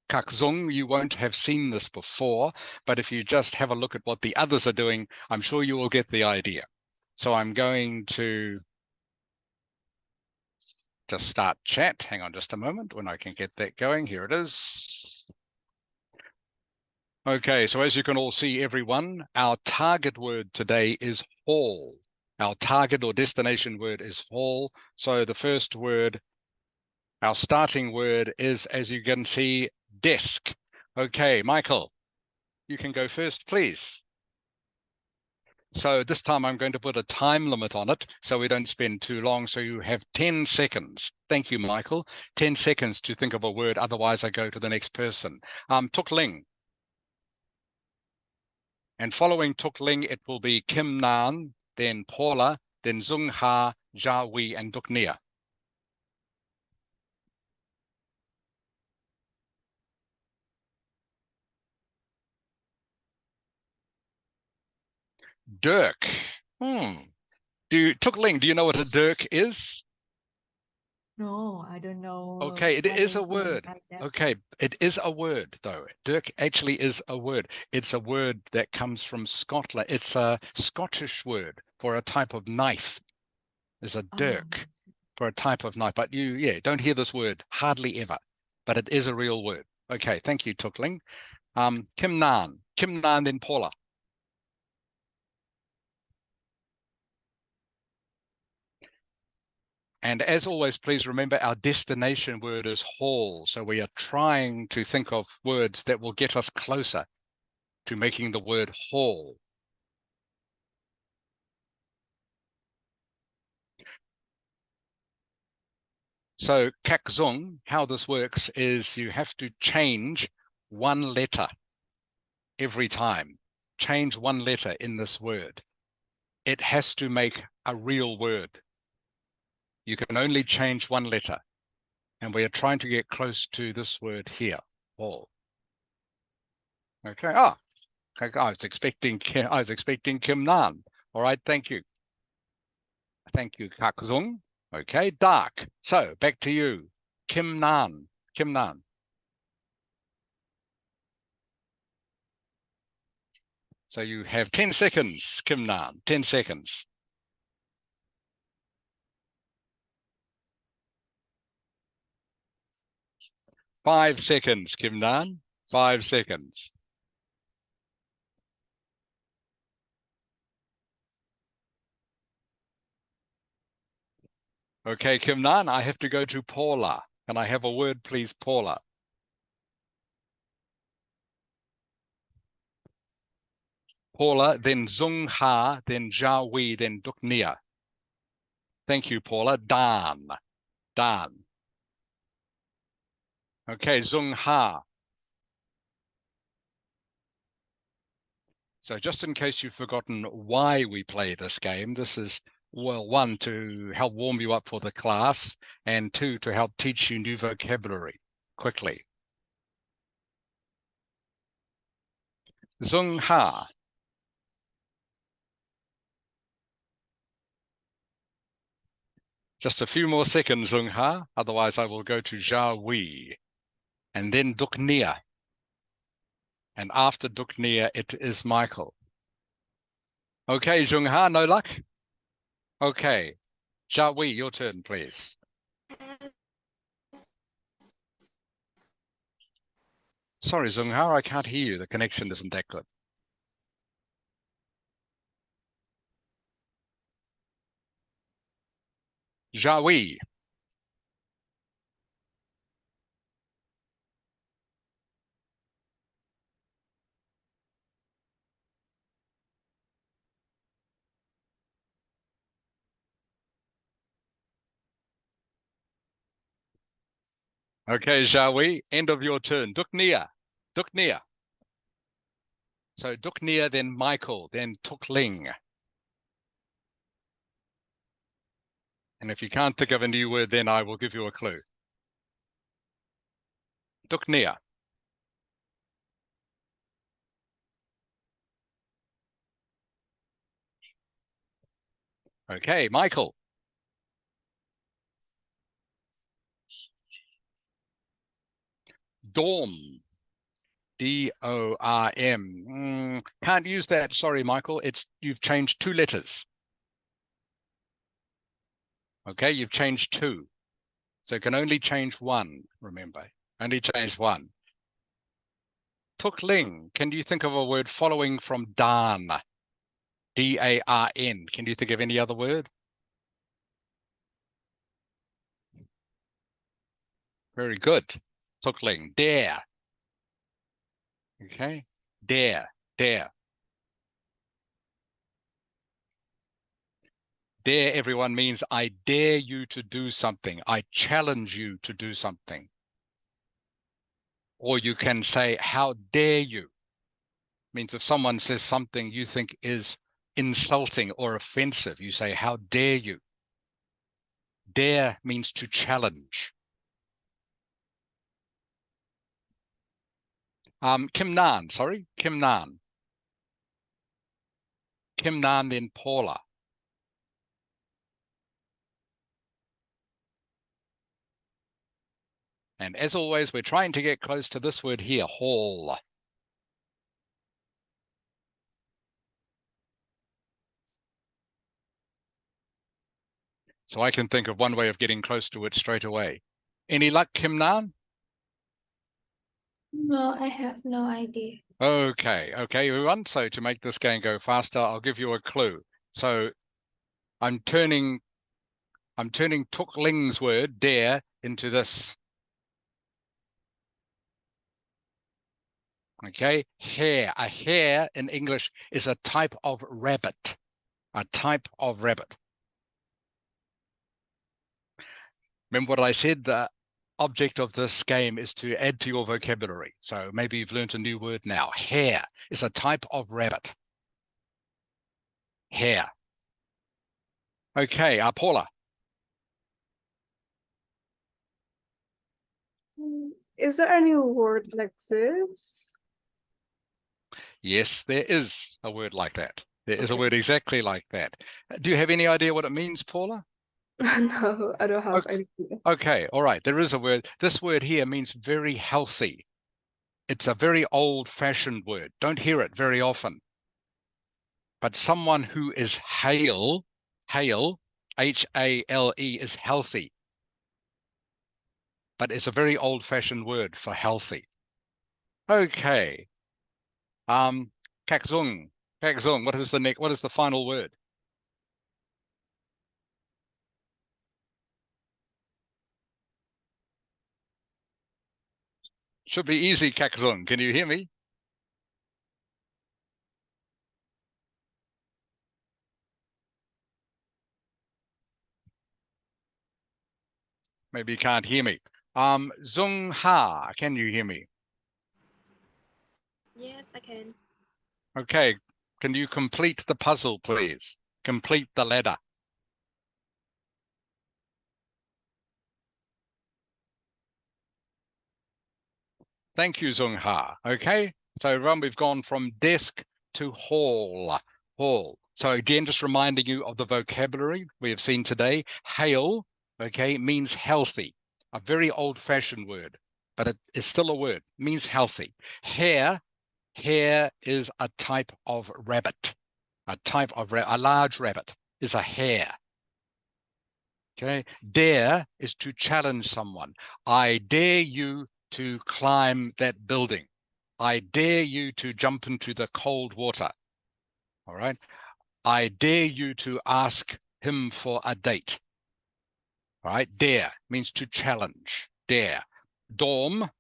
Kakzung, you won't have seen this before, but if you just have a look at what the others are doing, I'm sure you will get the idea. So I'm going to just start chat. Hang on just a moment when I can get that going. Here it is. Okay, so as you can all see, everyone, our target word today is hall. Our target or destination word is hall. So the first word, our starting word is, as you can see, desk. Okay, Michael, you can go first, please. So this time I'm going to put a time limit on it so we don't spend too long. So you have 10 seconds. Thank you, Michael. 10 seconds to think of a word. Otherwise, I go to the next person. Tuk Ling. And following Tuk Ling, it will be Kim Nan, then Paula, then Zung Ha, Jia Wei, and Duk Nia. Dirk. Tuk Ling, do you know what a dirk is? No, I don't know Okay, it what is a is word. like that. Okay, it is a word, though. Dirk actually is a word. It's a word that comes from Scotland. It's a Scottish word for a type of knife. Is a Oh, dirk for a type of knife. But you, don't hear this word hardly ever. But it is a real word. Okay, thank you, Tukling. Kim Nan. Kim Nan, then Paula. And as always, please remember our destination word is hall. So we are trying to think of words that will get us closer to making the word hall. So kakzung, how this works is you have to change one letter every time. Change one letter in this word. It has to make a real word. You can only change one letter. And we are trying to get close to this word here, hall. Okay. I was expecting Kim Nan. All right, thank you. Thank you, Kakzung. Okay, dark. So back to you. Kim Nan. Kim Nan. So you have 10 seconds, Kim Nan. 10 seconds. Five seconds, Kim Nan. 5 seconds. Okay, Kim Nan, I have to go to Paula. Can I have a word, please, Paula? Paula, then Zung Ha, then Jia Wei, then Duk Nia. Thank you, Paula. Dan. Dan. Okay, Zung Ha. So just in case you've forgotten why we play this game, this is, well, one, to help warm you up for the class, and two, to help teach you new vocabulary quickly. Zung Ha. Just a few more seconds, Zung Ha. Otherwise, I will go to Jia Wei. And then Duk Nia. And after Duk Nia, it is Michael. Okay, Zung Ha, no luck? Okay. Jia Wei, your turn, please. Sorry, Zung Ha, I can't hear you. The connection isn't that good. Jia Wei. Okay, Jia Wei, end of your turn. Duk Nia. Duk Nia. So Duk Nia, then Michael, then Tuk Ling. And if you can't think of a new word, then I will give you a clue. Duk Nia. Okay, Michael. Dorm. D-O-R-M. Can't use that. Sorry, Michael. You've changed 2 letters. Okay, you've changed 2. So it can only change 1, remember. Only change 1. Tukling. Can you think of a word following from Dan? D-A-R-N. Can you think of any other word? Very good. Tukling. Dare. Okay. Dare. Dare. Dare, everyone, means I dare you to do something. I challenge you to do something. Or you can say, how dare you? Means if someone says something you think is insulting or offensive, you say, how dare you? Dare means to challenge. Kim Nan, sorry, Kim Nan. Kim Nan, then Paula. And as always, we're trying to get close to this word here, hall. So I can think of one way of getting close to it straight away. Any luck, Kim Nan? No, I have no idea. Okay, everyone. So to make this game go faster, I'll give you a clue. So I'm turning Tuk Ling's word, dare, into this. Okay, hare. A hare in English is a type of rabbit. A type of rabbit. Remember what I said? The object of this game is to add to your vocabulary. So maybe you've learned a new word now. Hare is a type of rabbit. Hare. Okay, Paula. Is there any word like this? Yes, there is a word like that. There is a Okay. word exactly like that. Do you have any idea what it means, Paula? No, I don't have any idea. Okay, all right. There is a word. This word here means very healthy. It's a very old-fashioned word. Don't hear it very often. But someone who is hale, H-A-L-E, is healthy. But it's a very old-fashioned word for healthy. Okay. Kakzung. Kakzung, what is the final word? Should be easy, Kakzung. Can you hear me? Maybe you can't hear me. Zung Ha, can you hear me? Yes, I can. Okay, can you complete the puzzle, please? Complete the ladder. Thank you, Zung Ha. Okay, so everyone, we've gone from desk to hall. Hall. So again, just reminding you of the vocabulary we have seen today. Hale, okay, means healthy. A very old-fashioned word, but it is still a word, means healthy. Hare is a type of rabbit. A large rabbit is a hare. Okay, dare is to challenge someone. I dare you to climb that building. I dare you to jump into the cold water. All right. I dare you to ask him for a date. All right. Dare means to challenge. Dare. Dorm,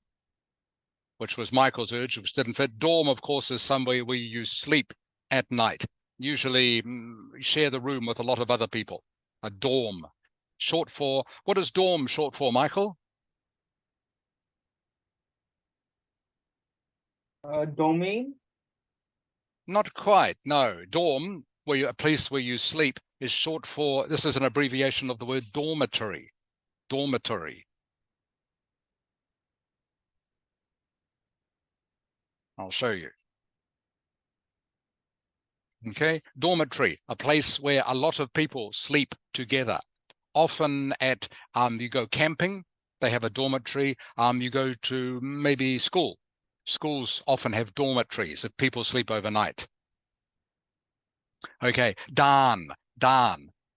which was Michael's urge, which didn't fit. Dorm, of course, is somewhere where you sleep at night. Usually share the room with a lot of other people. A dorm. Short for, what is dorm short for, Michael? Domain? Not quite, no. Dorm, a place where you sleep, is short for, this is an abbreviation of the word dormitory. Dormitory. I'll show you. Okay, dormitory, a place where a lot of people sleep together. Often you go camping, They have a dormitory. You go to maybe school. Schools often have dormitories if people sleep overnight. Okay, dan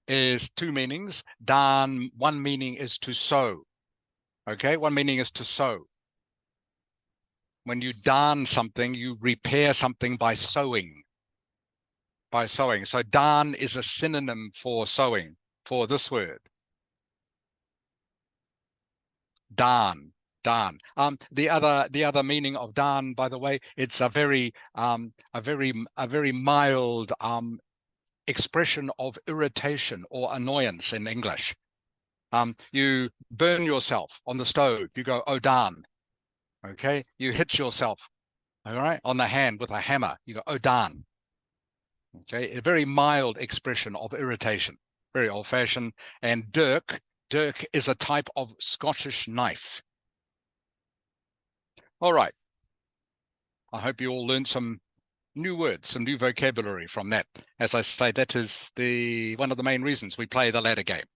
is two meanings. Dan, one meaning is to sew. Okay, one meaning is to sew. When you darn something, you repair something by sewing. By sewing. So darn is a synonym for sewing, for this word. Darn, darn. The other meaning of darn, by the way, it's a very mild expression of irritation or annoyance in English. You burn yourself on the stove, you go, oh darn. Okay, you hit yourself, all right, on the hand with a hammer, you go, oh darn. Okay, a very mild expression of irritation, very old-fashioned. And dirk is a type of Scottish knife. All right, I hope you all learned some new words, some new vocabulary from that. As I say, that is one of the main reasons we play the ladder game.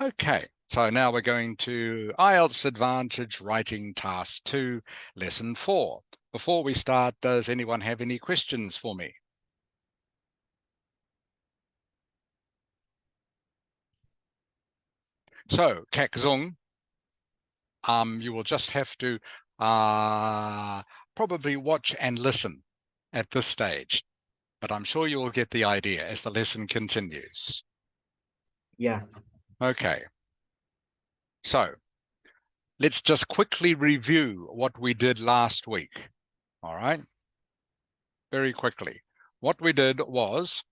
Okay, so now we're going to IELTS Advantage Writing Task 2, Lesson 4. Before we start, does anyone have any questions for me? So, Kak Zung, you will just have to probably watch and listen at this stage, but I'm sure you will get the idea as the lesson continues. Yeah. Okay. So, let's just quickly review what we did last week. All right. Very quickly. What we did was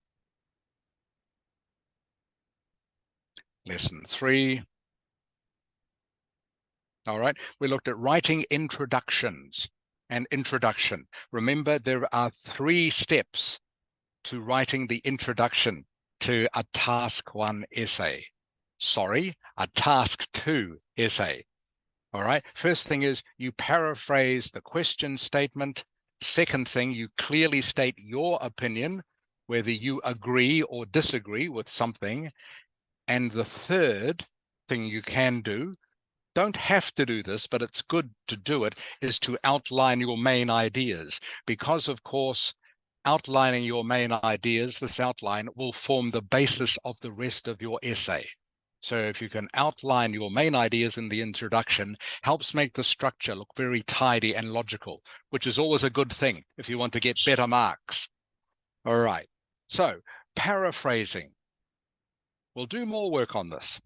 lesson 3. All right. We looked at writing introductions and introduction. Remember, there are 3 steps to writing the introduction to a task 1 essay. Sorry, a task 2 essay. All right. First thing is you paraphrase the question statement. Second thing, you clearly state your opinion, whether you agree or disagree with something. And the third thing you can do, don't have to do this, but it's good to do it, is to outline your main ideas. Because, of course, outlining your main ideas, this outline will form the basis of the rest of your essay. So if you can outline your main ideas in the introduction, helps make the structure look very tidy and logical, which is always a good thing if you want to get better marks. All right. So paraphrasing. We'll do more work on this,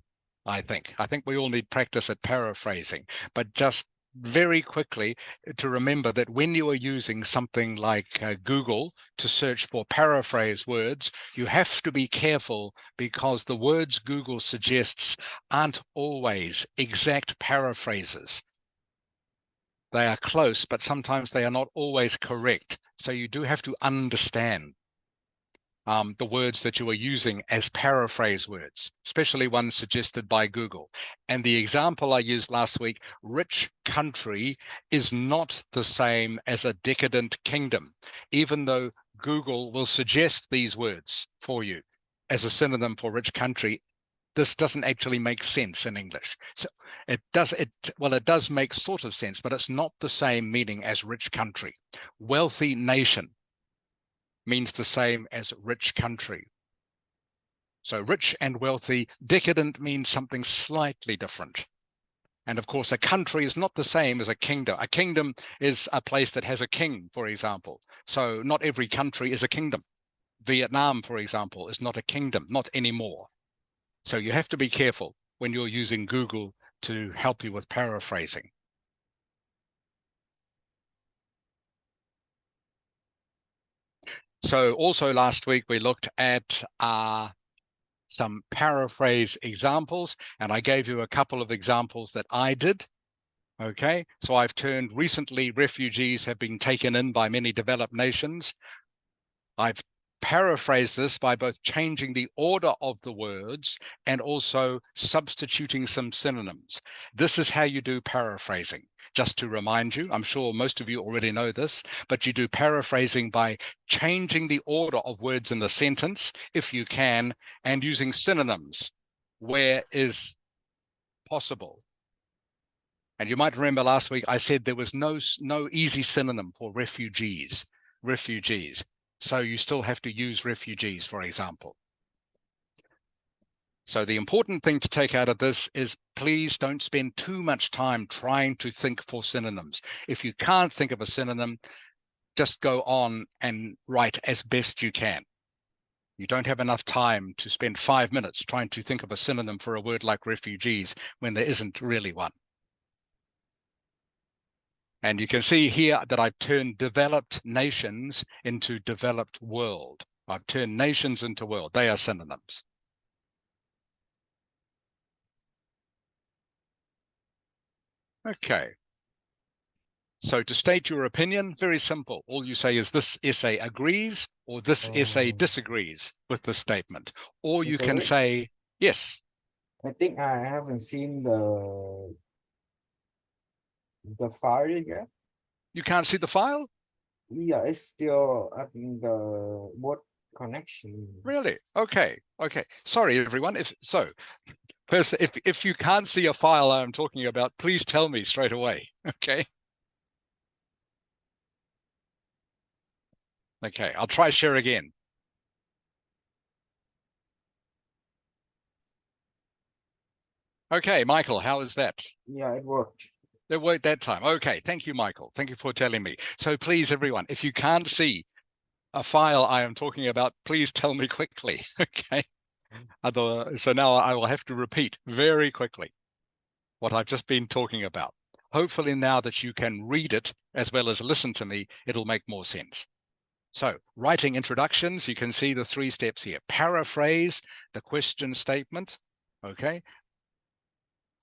I think. I think we all need practice at paraphrasing, but just very quickly to remember that when you are using something like Google to search for paraphrase words, you have to be careful because the words Google suggests aren't always exact paraphrases. They are close, but sometimes they are not always correct. So you do have to understand the words that you are using as paraphrase words, especially ones suggested by Google. And the example I used last week, rich country, is not the same as a decadent kingdom, even though Google will suggest these words for you as a synonym for rich country. This doesn't actually make sense in English. So it does make sort of sense, but it's not the same meaning as rich country. Wealthy nation means the same as rich country. So rich and wealthy. Decadent means something slightly different. And of course, a country is not the same as a kingdom. A kingdom is a place that has a king, for example. So not every country is a kingdom. Vietnam, for example, is not a kingdom, not anymore. So you have to be careful when you're using Google to help you with paraphrasing. So also last week, we looked at some paraphrase examples, and I gave you a couple of examples that I did. Okay, so I've turned recently refugees have been taken in by many developed nations. I've paraphrased this by both changing the order of the words and also substituting some synonyms. This is how you do paraphrasing. Just to remind you, I'm sure most of you already know this, but you do paraphrasing by changing the order of words in the sentence, if you can, and using synonyms where is possible. And you might remember last week I said there was no easy synonym for refugees. So you still have to use refugees, for example. So the important thing to take out of this is please don't spend too much time trying to think for synonyms. If you can't think of a synonym, just go on and write as best you can. You don't have enough time to spend 5 minutes trying to think of a synonym for a word like refugees when there isn't really one. And you can see here that I've turned developed nations into developed world. I've turned nations into world. They are synonyms. Okay. So to state your opinion, very simple. All you say is this essay agrees or this essay disagrees with the statement. Or you can say, yes. I think I haven't seen the file yet. You can't see the file? Yeah, it's still up in the board connection. Really? Okay. Okay. Sorry, everyone. First, if you can't see a file I'm talking about, please tell me straight away. Okay. Okay, I'll try share again. Okay, Michael, how is that? Yeah, it worked. It worked that time. Okay, thank you, Michael. Thank you for telling me. So please, everyone, if you can't see a file I am talking about, please tell me quickly. Okay. So now I will have to repeat very quickly what I've just been talking about. Hopefully now that you can read it as well as listen to me, it'll make more sense. So writing introductions, you can see the 3 steps here. Paraphrase the question statement, okay?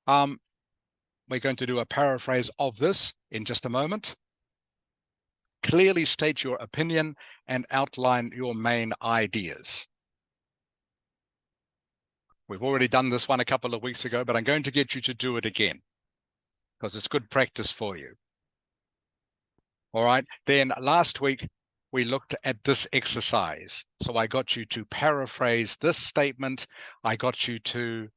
We're going to do a paraphrase of this in just a moment. Clearly state your opinion and outline your main ideas. We've already done this one a couple of weeks ago, but I'm going to get you to do it again because it's good practice for you. All right, then last week we looked at this exercise. So I got you to paraphrase this statement. I got you to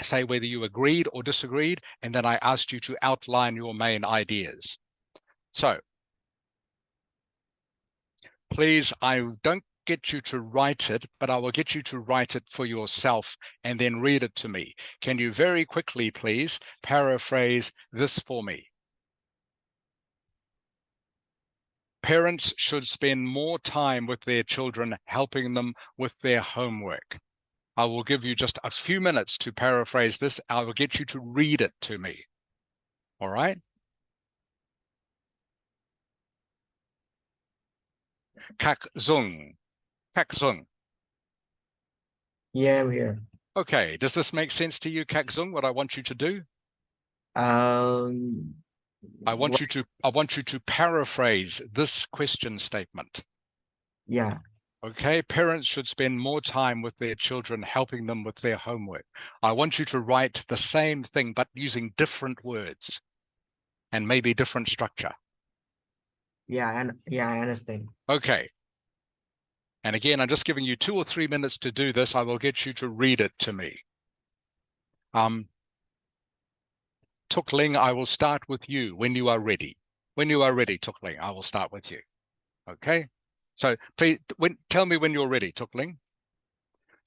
say whether you agreed or disagreed, and then I asked you to outline your main ideas. So please, I don't get you to write it, but I will get you to write it for yourself and then read it to me. Can you very quickly, please, paraphrase this for me? Parents should spend more time with their children, helping them with their homework. I will give you just a few minutes to paraphrase this. I will get you to read it to me. All right? Kak Zung. Kak Zung. Yeah, I'm here. Okay, does this make sense to you, Kak Zung, what I want you to do? I want you to paraphrase this question statement. Yeah. Okay, parents should spend more time with their children, helping them with their homework. I want you to write the same thing, but using different words and maybe different structure. Yeah, and I understand. Okay. And again, I'm just giving you 2 or 3 minutes to do this. I will get you to read it to me. Tuk Ling, I will start with you when you are ready. When you are ready, Tuk Ling, I will start with you. Okay? So please tell me when you're ready, Tuk Ling.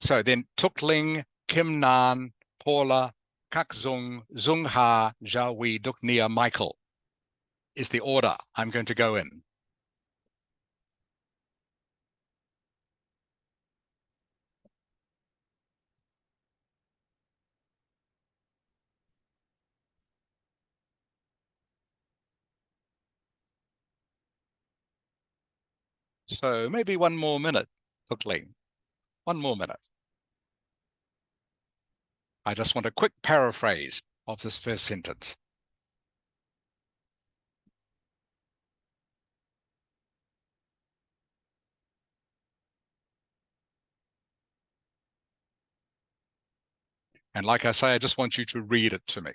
So then Tuk Ling, Kim Nan, Paula, Kak Zung, Zung Ha, Zhao Wei, Duk Nia, Michael is the order I'm going to go in. So maybe 1 more minute, Tuk Ling. 1 more minute. I just want a quick paraphrase of this first sentence. And like I say, I just want you to read it to me.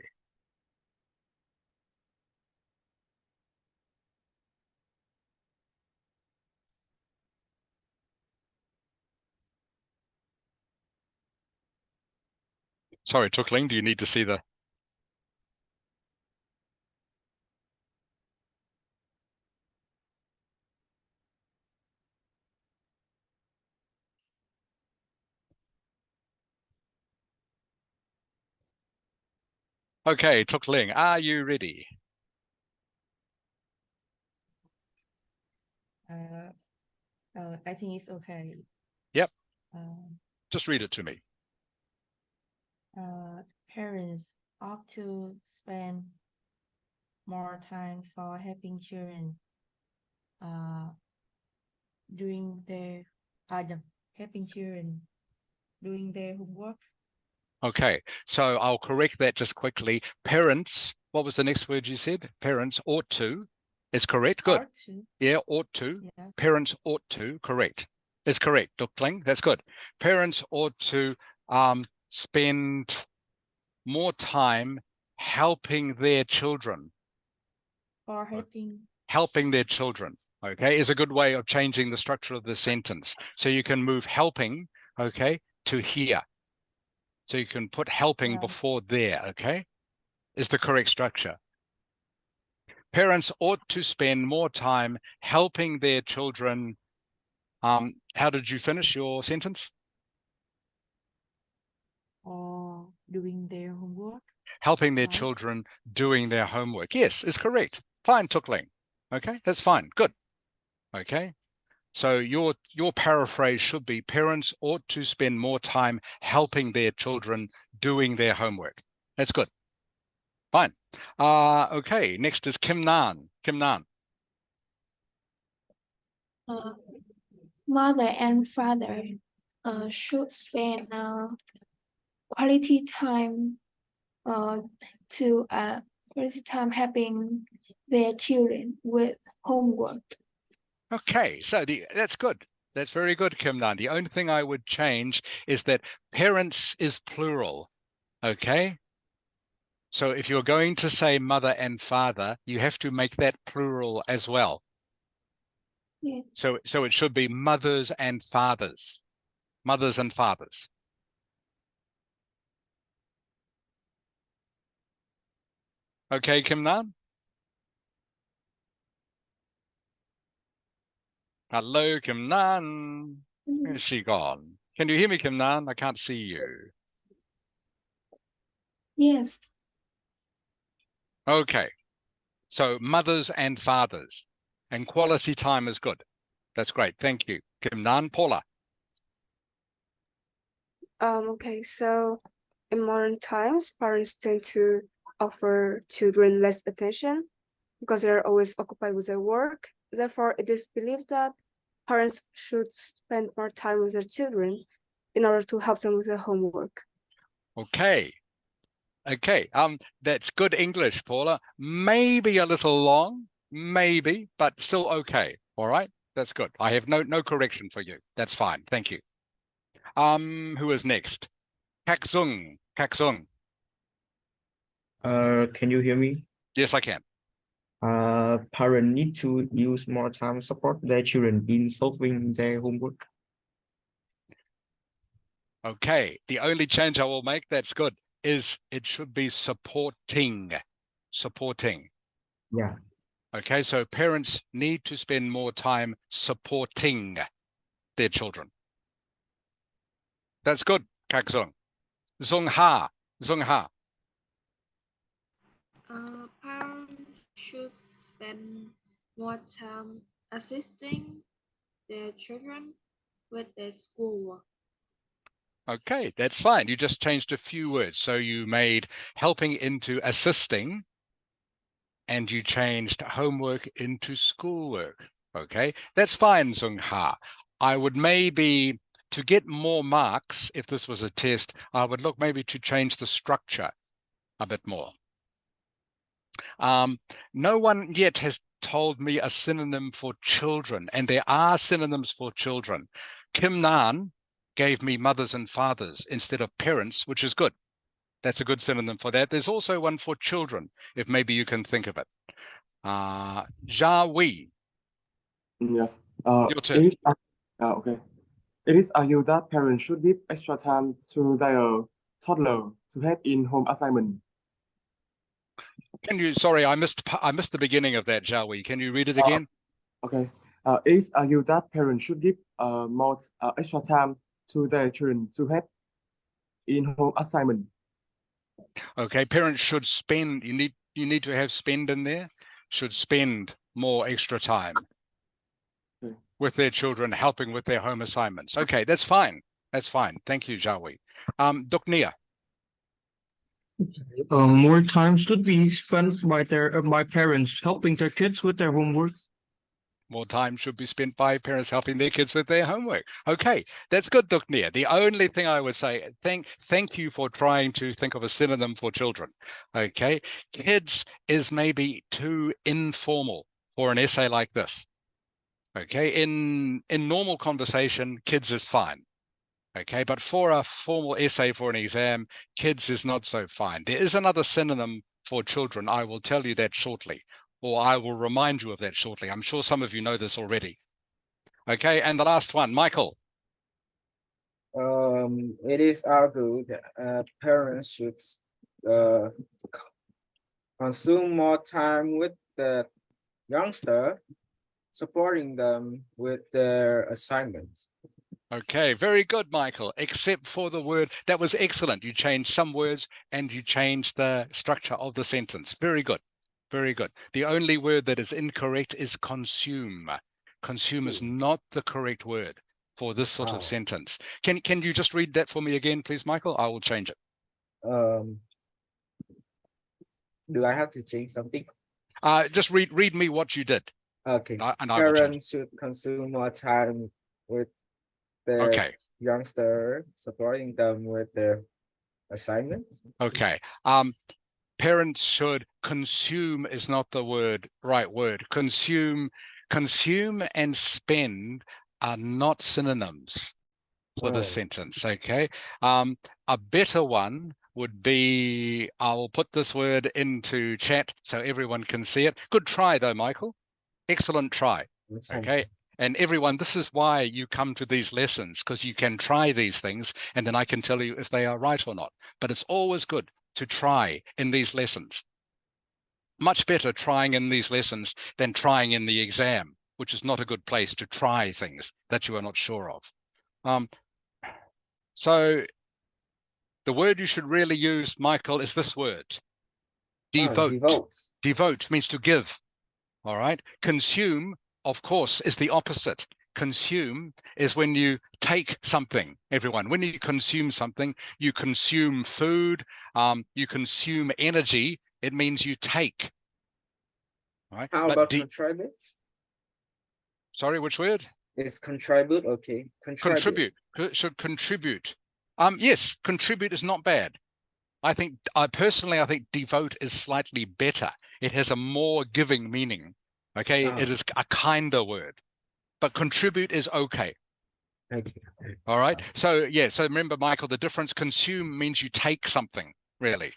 Sorry, Tuk Ling, do you need to see the Okay, Tuk Ling, are you ready? I think it's okay. Yep. Uh, Just read it to me. Parents ought to spend more time for helping children doing their helping children doing their homework. Okay, so I'll correct that just quickly. Parents, what was the next word you said? Parents ought to is correct. Good. Ought to. Yeah, ought to. Yes. Parents ought to, correct. Is correct, Duckling. That's good. Parents ought to spend more time helping their children. Or Helping their children, okay, is a good way of changing the structure of the sentence. So you can move helping, okay, to here. So you can put helping Right. before there, okay, is the correct structure. Parents ought to spend more time helping their children. How did you finish your sentence? Or doing their homework. Helping their Right. children doing their homework. Yes, is correct. Fine, Tukling. Okay, that's fine. Good. Okay. So your paraphrase should be parents ought to spend more time helping their children doing their homework. That's good. Fine. Okay, next is Kim Nan. Kim Nan. Mother and father should spend quality time to quality time helping their children with homework. Okay, so that's good. That's very good, Kim Nan. The only thing I would change is that parents is plural. Okay. So if you're going to say mother and father, you have to make that plural as well. Yeah. So it should be mothers and fathers. Mothers and fathers. Okay, Kim Nan? Hello, Kim Nan. Where's she gone? Can you hear me, Kim Nan? I can't see you. Yes. Okay. So mothers and fathers. And quality time is good. That's great. Thank you. Kim Nan. Paula. Okay, so in modern times, parents tend to offer children less attention because they're always occupied with their work. Therefore, it is believed that parents should spend more time with their children in order to help them with their homework. Okay. Okay. That's good English, Paula. Maybe a little long, maybe, but still okay. All right. That's good. I have no correction for you. That's fine. Thank you. Who is next? Kak Zung. Kak Zung. Can you hear me? Yes, I can. Parents need to use more time support their children in solving their homework. Okay. The only change I will make, that's good, is it should be supporting. Supporting. Yeah. Okay. So parents need to spend more time supporting their children. That's good, Kak Zung. Zung Ha. Zung Ha. Parents should spend more time assisting their children with their schoolwork. Okay, that's fine. You just changed a few words. So you made helping into assisting and you changed homework into schoolwork. Okay, that's fine, Zung Ha. I would maybe, to get more marks, if this was a test, I would look maybe to change the structure a bit more. No one yet has told me a synonym for children, and there are synonyms for children. Kim Nan gave me mothers and fathers instead of parents, which is good. That's a good synonym for that. There's also one for children, if maybe you can think of it. Jia Wei. Yes. Your turn. It is okay. It is argued that parents should give extra time to their toddler to help in home assignment. Can you? Sorry, I missed the beginning of that, Jia Wei. Can you read it again? Okay. It is argued that parents should give more extra time to their children to help in home assignment. Okay, parents should spend, you need to have spend in there, should spend more extra time with their children, helping with their home assignments. Okay, that's fine. That's fine. Thank you, Jawi. Duknia. More time should be spent by parents helping their kids with their homework. More time should be spent by parents helping their kids with their homework. Okay, that's good, Duknia. The only thing I would say, thank you for trying to think of a synonym for children. Okay, kids is maybe too informal for an essay like this. Okay, in normal conversation, kids is fine. Okay, but for a formal essay for an exam, kids is not so fine. There is another synonym for children. I will tell you that shortly, or I will remind you of that shortly. I'm sure some of you know this already. Okay, and the last one, Michael. It is argued that parents should consume more time with the youngster, supporting them with their assignments. Okay, very good, Michael, except for the word. That was excellent. You changed some words and you changed the structure of the sentence. Very good. Very good. The only word that is incorrect is consume. Consume is not the correct word for this sort of sentence. Can you just read that for me again, please, Michael? I will change it. Do I have to change something? Just read me what you did. Okay. And I will change it. Parents should consume more time with their Okay. youngster, supporting them with their assignments. Okay. Parents should consume is not the right word. Consume and spend are not synonyms for this sentence. Okay. A better one would be, I will put this word into chat so everyone can see it. Good try though, Michael. Excellent try. Okay. And everyone, this is why you come to these lessons, because you can try these things and then I can tell you if they are right or not. But it's always good to try in these lessons. Much better trying in these lessons than trying in the exam, which is not a good place to try things that you are not sure of. So the word you should really use, Michael, is this word. Devote. Devote. Devote means to give. All right. Consume, of course, is the opposite. Consume is when you take something, everyone. When you consume something, you consume food, you consume energy. It means you take. All right. How about contribute? Sorry, which word? Is contribute okay? Contribute. Should contribute. Yes, contribute is not bad. I think personally think devote is slightly better. It has a more giving meaning. Okay, it is a kinder word, but contribute is okay. Okay. All right. So yeah. So remember, Michael, the difference. Consume means you take something, really,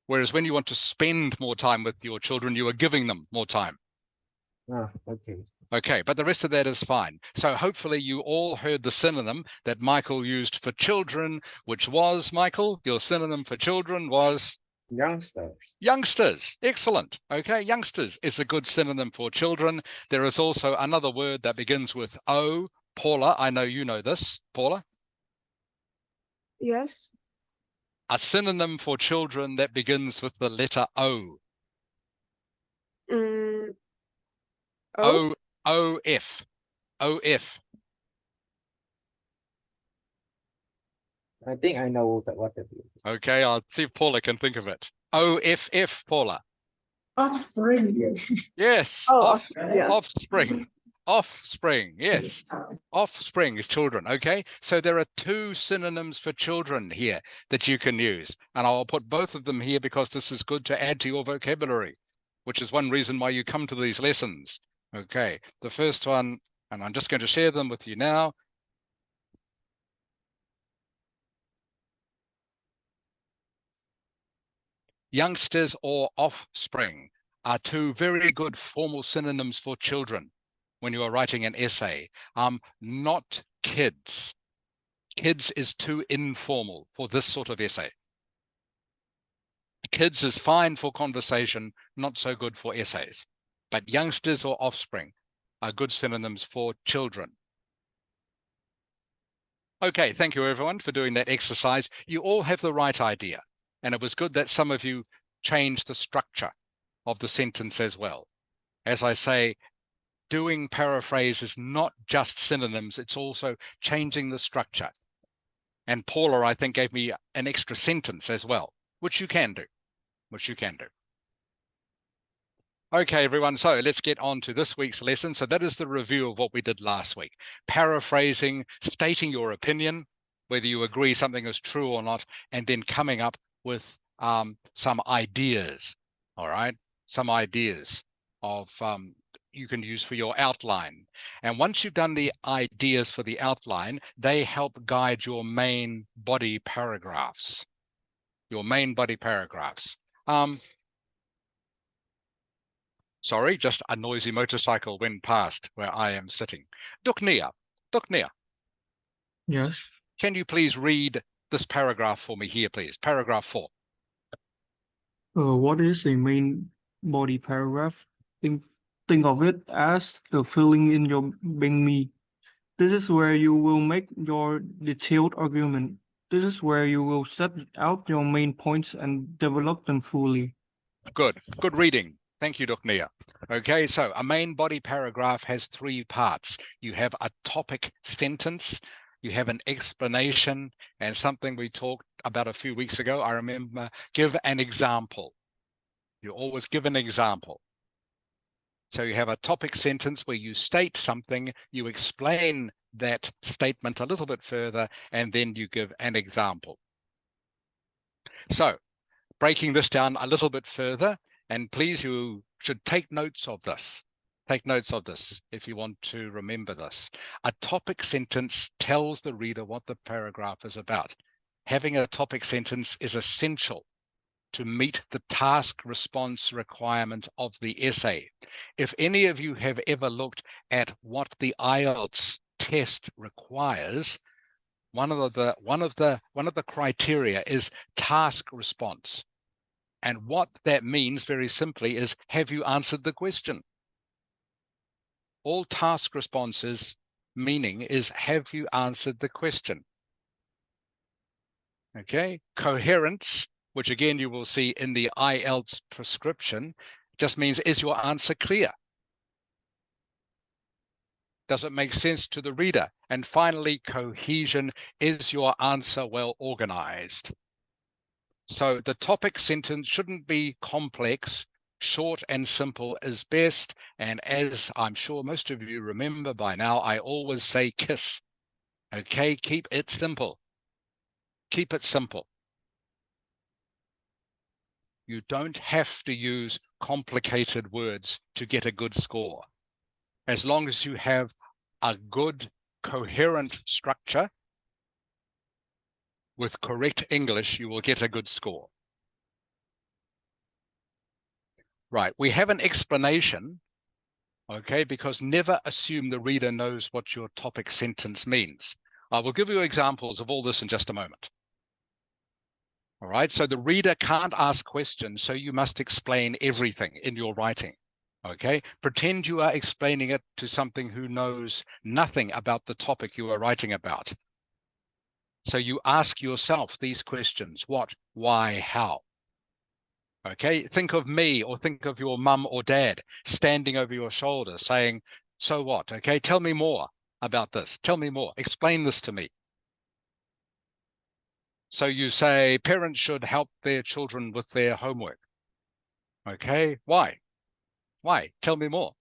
whereas when you want to spend more time with your children, you are giving them more time. Okay. Okay, but the rest of that is fine. So hopefully you all heard the synonym that Michael used for children, which was, Michael, your synonym for children was? Youngsters. Youngsters. Excellent. Okay, youngsters is a good synonym for children. There is also another word that begins with O. Paula, I know you know this. Paula? Yes. A synonym for children that begins with the letter O. O? O-F. O-F. I think I know what it is. Okay, I'll see if Paula can think of it. O-F-F, Paula. Offspring. Yes, offspring. Offspring, yes. Offspring is children, okay? So there are two synonyms for children here that you can use. And I'll put both of them here because this is good to add to your vocabulary, which is one reason why you come to these lessons. Okay, the first one, and I'm just going to share them with you now. Youngsters or offspring are two very good formal synonyms for children when you are writing an essay. Not kids. Kids is too informal for this sort of essay. Kids is fine for conversation, not so good for essays. But youngsters or offspring are good synonyms for children. Okay, thank you everyone for doing that exercise. You all have the right idea. And it was good that some of you changed the structure of the sentence as well. As I say, doing paraphrase is not just synonyms, it's also changing the structure. And Paula, I think, gave me an extra sentence as well, which you can do, Okay, everyone, so let's get on to this week's lesson. So that is the review of what we did last week. Paraphrasing, stating your opinion, whether you agree something is true or not, and then coming up with some ideas, all right? Some ideas of you can use for your outline. And once you've done the ideas for the outline, they help guide your main body paragraphs. Sorry, just a noisy motorcycle went past where I am sitting. Duknia, Yes. can you please read this paragraph for me here, please? Paragraph 4. What is a main body paragraph? Think of it as the filling in your being me. This is where you will make your detailed argument. This is where you will set out your main points and develop them fully. Good reading. Thank you, Duknia. Okay, so a main body paragraph has 3 parts. You have a topic sentence, you have an explanation, and something we talked about a few weeks ago, I remember, give an example. You always give an example. So you have a topic sentence where you state something, you explain that statement a little bit further, and then you give an example. So breaking this down a little bit further, and please, you should take notes of this. Take notes of this if you want to remember this. A topic sentence tells the reader what the paragraph is about. Having a topic sentence is essential to meet the task response requirement of the essay. If any of you have ever looked at what the Ielts test requires, one of the criteria is task response. And what that means very simply is, have you answered the question? All task responses meaning is, have you answered the question? Okay, coherence, which again you will see in the Ielts prescription, just means, is your answer clear? Does it make sense to the reader? And finally, cohesion, is your answer well organized? So the topic sentence shouldn't be complex. Short and simple is best. And as I'm sure most of you remember by now, I always say KISS. Okay, keep it simple. Keep it simple. You don't have to use complicated words to get a good score. As long as you have a good, coherent structure with correct English, you will get a good score. Right, we have an explanation, okay, because never assume the reader knows what your topic sentence means. I will give you examples of all this in just a moment. All right, so the reader can't ask questions, so you must explain everything in your writing. Okay, pretend you are explaining it to something who knows nothing about the topic you are writing about. So you ask yourself these questions: what, why, how? Okay, think of me, or think of your mum or dad standing over your shoulder saying, so what? Okay, tell me more about this. Tell me more. Explain this to me. So you say parents should help their children with their homework. Okay, why? Why? Tell me more.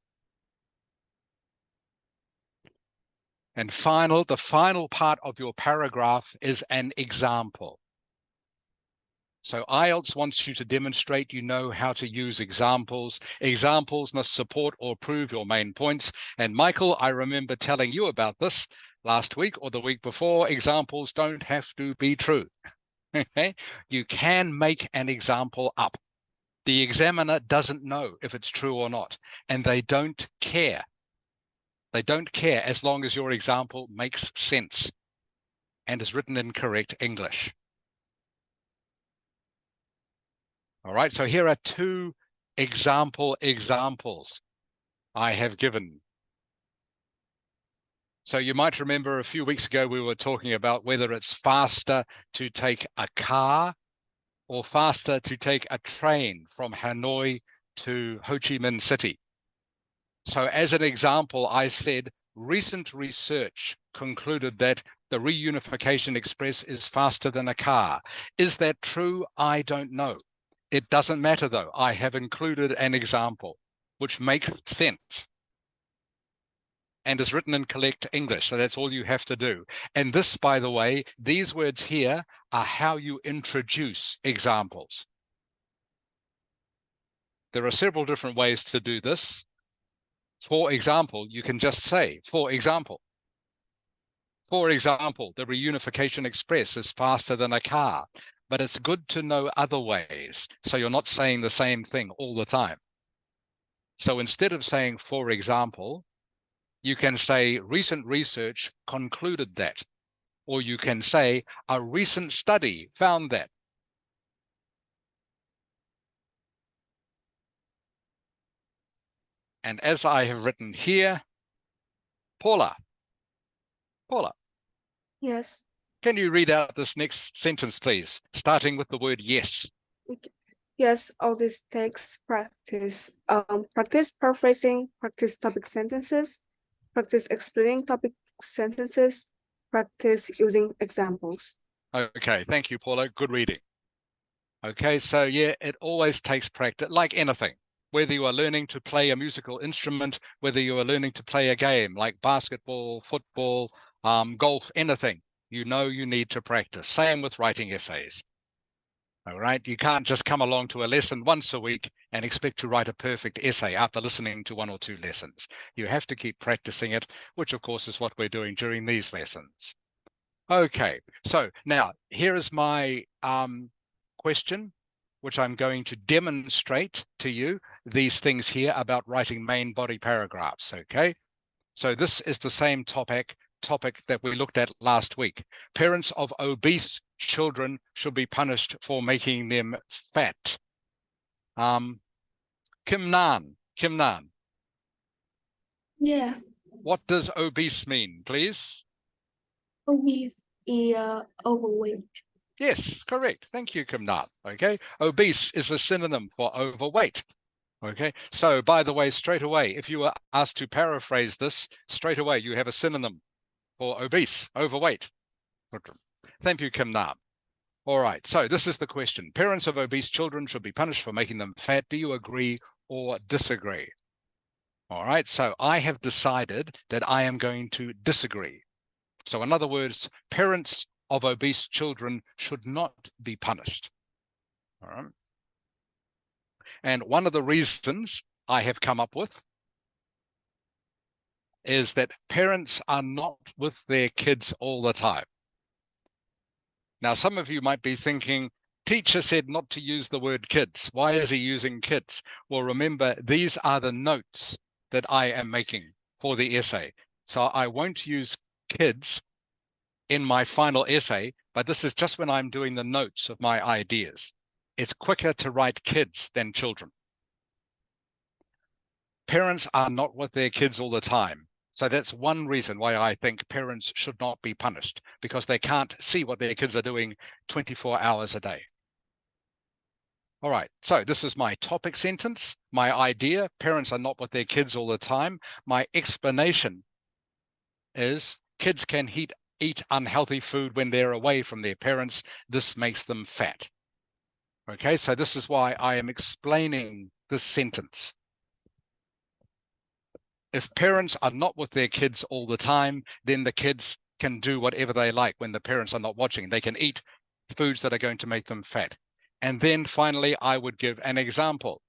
And the final part of your paragraph is an example. So Ielts wants you to demonstrate you know how to use examples. Examples must support or prove your main points. And Michael, I remember telling you about this last week or the week before. Examples don't have to be true. Okay? You can make an example up. The examiner doesn't know if it's true or not, and they don't care. They don't care as long as your example makes sense and is written in correct English. All right, so here are 2 examples I have given. So you might remember a few weeks ago we were talking about whether it's faster to take a car or faster to take a train from Hanoi to Ho Chi Minh City. So as an example, I said, recent research concluded that the reunification express is faster than a car. Is that true? I don't know. It doesn't matter though. I have included an example which makes sense and is written in correct English. So that's all you have to do. And this, by the way, these words here are how you introduce examples. There are several different ways to do this. For example, you can just say, for example, the reunification express is faster than a car, but it's good to know other ways. So you're not saying the same thing all the time. So instead of saying, for example, you can say recent research concluded that, or you can say a recent study found that. And as I have written here, Paula, Yes. can you read out this next sentence, please, starting with the word yes? Yes, all this takes practice. Practice paraphrasing, practice topic sentences, practice explaining topic sentences, practice using examples. Okay, thank you, Paula. Good reading. Okay, so yeah, it always takes practice, like anything. Whether you are learning to play a musical instrument, whether you are learning to play a game like basketball, football, golf, anything, you know you need to practice. Same with writing essays. All right, you can't just come along to a lesson once a week and expect to write a perfect essay after listening to 1 or 2 lessons. You have to keep practicing it, which of course is what we're doing during these lessons. Okay, so now here is my question, which I'm going to demonstrate to you these things here about writing main body paragraphs, okay? So this is the same topic that we looked at last week. Parents of obese children should be punished for making them fat. Kim Nan, Yeah. what does obese mean, please? Obese is overweight. Yes, correct. Thank you, Kim Nan. Okay, obese is a synonym for overweight. Okay, so by the way, straight away, if you were asked to paraphrase this, straight away you have a synonym for obese, overweight. Thank you, Kim Nam. All right, so this is the question. Parents of obese children should be punished for making them fat. Do you agree or disagree? All right, so I have decided that I am going to disagree. So in other words, parents of obese children should not be punished. All right. And one of the reasons I have come up with is that parents are not with their kids all the time. Now, some of you might be thinking, teacher said not to use the word kids. Why is he using kids? Well, remember, these are the notes that I am making for the essay. So I won't use kids in my final essay, but this is just when I'm doing the notes of my ideas. It's quicker to write kids than children. Parents are not with their kids all the time. So that's one reason why I think parents should not be punished, because they can't see what their kids are doing 24 hours a day. All right, so this is my topic sentence, my idea, parents are not with their kids all the time. My explanation is kids can eat unhealthy food when they're away from their parents. This makes them fat. Okay, so this is why I am explaining this sentence. If parents are not with their kids all the time, then the kids can do whatever they like when the parents are not watching. They can eat foods that are going to make them fat. And then finally, I would give an example.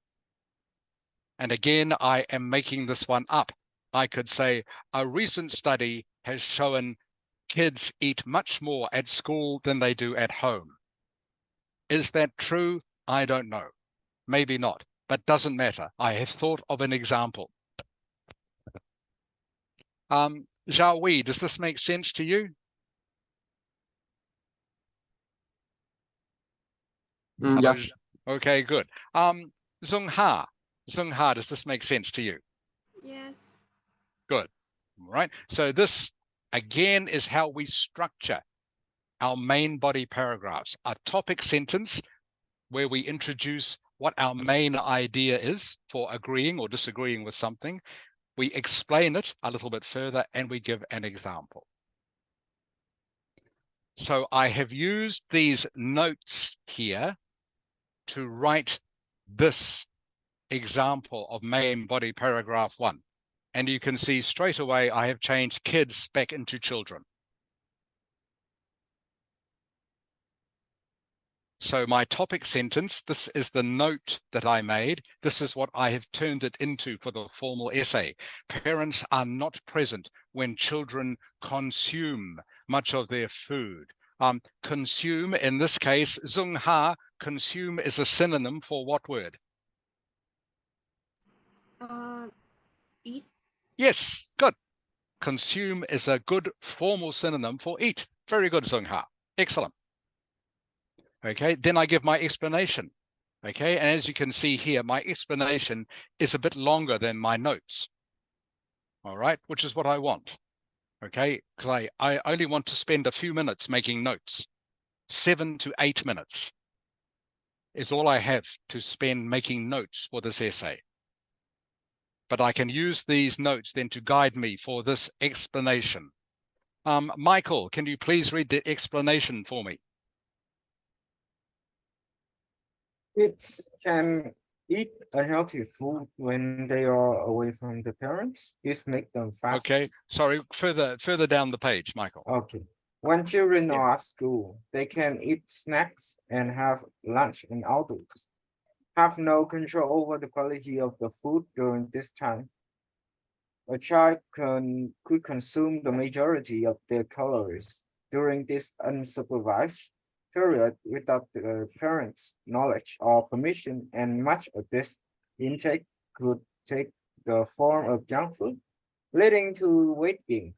And again, I am making this one up. I could say, a recent study has shown kids eat much more at school than they do at home. Is that true? I don't know. Maybe not, but doesn't matter. I have thought of an example. Zhao Wei, does this make sense to you? Yes. Okay, good. Zung Ha, does this make sense to you? Yes. Good. All right. So this, again, is how we structure our main body paragraphs. A topic sentence where we introduce what our main idea is for agreeing or disagreeing with something. We explain it a little bit further and we give an example. So I have used these notes here to write this example of main body paragraph 1. And you can see straight away I have changed kids back into children. So my topic sentence, this is the note that I made. This is what I have turned it into for the formal essay. Parents are not present when children consume much of their food. Consume, in this case, Zung Ha, consume is a synonym for what word? Eat. Yes, good. Consume is a good formal synonym for eat. Very good, Zung Ha. Excellent. Okay, then I give my explanation. Okay, and as you can see here, my explanation is a bit longer than my notes. All right, which is what I want. Okay, because I only want to spend a few minutes making notes. 7 to 8 minutes is all I have to spend making notes for this essay. But I can use these notes then to guide me for this explanation. Michael, can you please read the explanation for me? Kids can eat unhealthy food when they are away from the parents. This makes them fat. Okay, sorry, further down the page, Michael. Okay. When children Yeah. are at school, they can eat snacks and have lunch in outdoors. Have no control over the quality of the food during this time. A child could consume the majority of their calories during this unsupervised period without the parents' knowledge or permission, and much of this intake could take the form of junk food, leading to weight gain.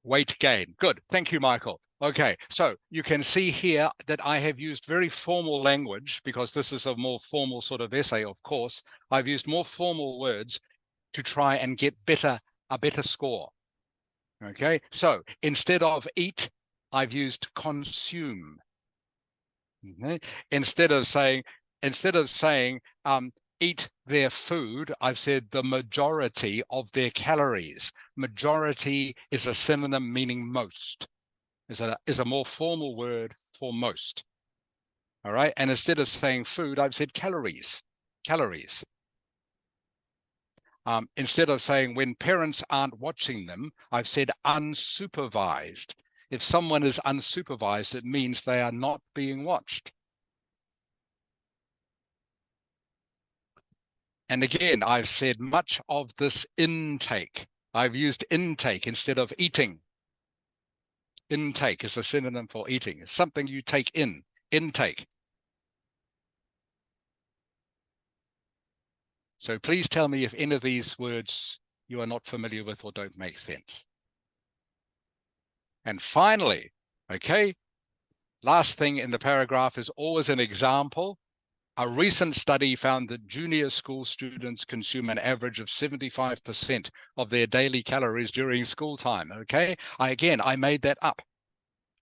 Weight gain. Good. Thank you, Michael. Okay, so you can see here that I have used very formal language because this is a more formal sort of essay, of course. I've used more formal words to try and get a better score. Okay, so instead of eat, I've used consume. Okay? Instead of saying eat their food, I've said the majority of their calories. Majority is a synonym meaning most. Is a more formal word for most. All right, and instead of saying food, I've said calories. Calories. Instead of saying when parents aren't watching them, I've said unsupervised. If someone is unsupervised, it means they are not being watched. And again, I've said much of this intake. I've used intake instead of eating. Intake is a synonym for eating. It's something you take in. Intake. So please tell me if any of these words you are not familiar with or don't make sense. And finally, okay, last thing in the paragraph is always an example. A recent study found that junior school students consume an average of 75% of their daily calories during school time. Okay, I made that up.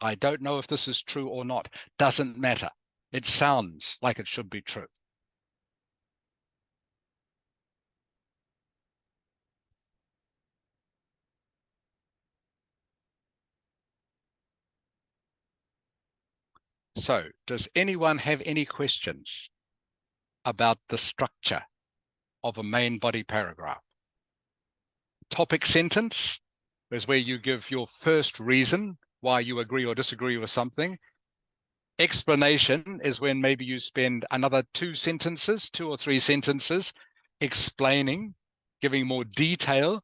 I don't know if this is true or not. Doesn't matter. It sounds like it should be true. So, does anyone have any questions about the structure of a main body paragraph? Topic sentence is where you give your first reason why you agree or disagree with something. Explanation is when maybe you spend another 2 or 3 sentences explaining, giving more detail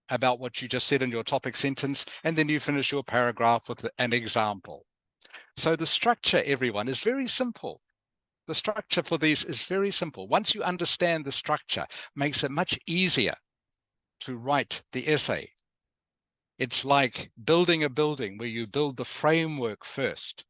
about what you just said in your topic sentence, and then you finish your paragraph with an example. So the structure, everyone, is very simple. The structure for these is very simple. Once you understand the structure, makes it much easier to write the essay. It's like building a building where you build the framework first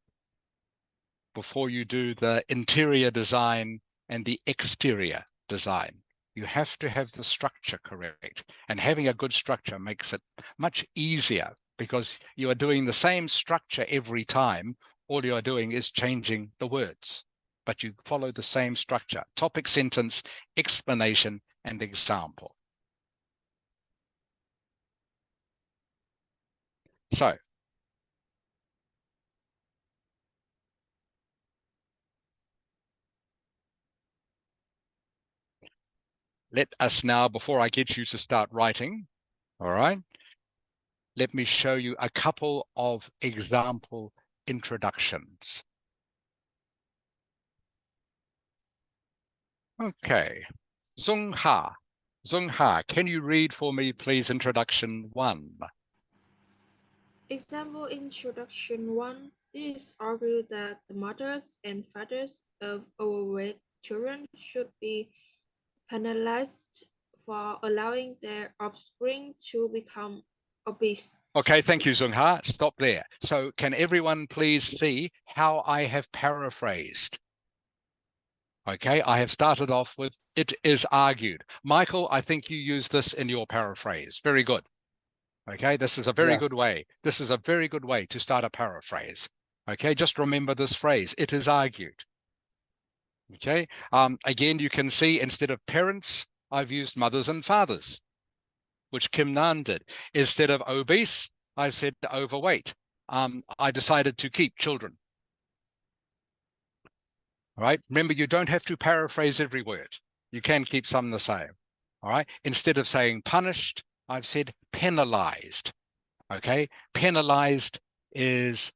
before you do the interior design and the exterior design. You have to have the structure correct, and having a good structure makes it much easier because you are doing the same structure every time. All you are doing is changing the words. but you follow the same structure: topic, sentence, explanation, and example. So let us now, before I get you to start writing, all right, let me show you a couple of example introductions. Okay, Zung Ha. Zung Ha, can you read for me, please, introduction 1? Example introduction 1 is argued that the mothers and fathers of overweight children should be penalized for allowing their offspring to become obese. Okay, thank you, Zung Ha. Stop there. So can everyone please see how I have paraphrased? Okay, I have started off with, it is argued. Michael, I think you used this in your paraphrase. Very good. Okay, this is a very good Yes. way. This is a very good way to start a paraphrase. Okay, just remember this phrase, it is argued. Okay, again, you can see instead of parents, I've used mothers and fathers, which Kim Nan did. Instead of obese, I've said overweight. I decided to keep children. All right, remember, you don't have to paraphrase every word. You can keep some the same. All right, instead of saying punished, I've said penalized. Okay, penalized is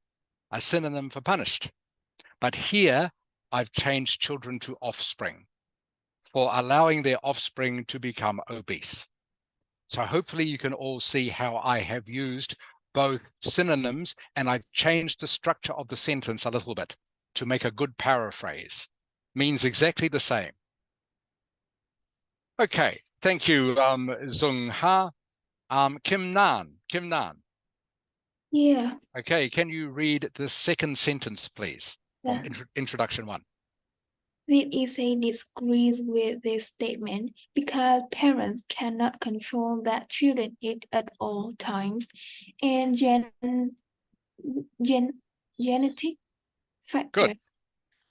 a synonym for punished. But here, I've changed children to offspring for allowing their offspring to become obese. So hopefully you can all see how I have used both synonyms, and I've changed the structure of the sentence a little bit to make a good paraphrase. Means exactly the same. Okay, thank you, Zung Ha. Kim Nan. Yeah. Okay, can you read the second sentence, please, from Yeah. introduction 1? This essay disagrees with this statement because parents cannot control that children eat at all times, and genetic factors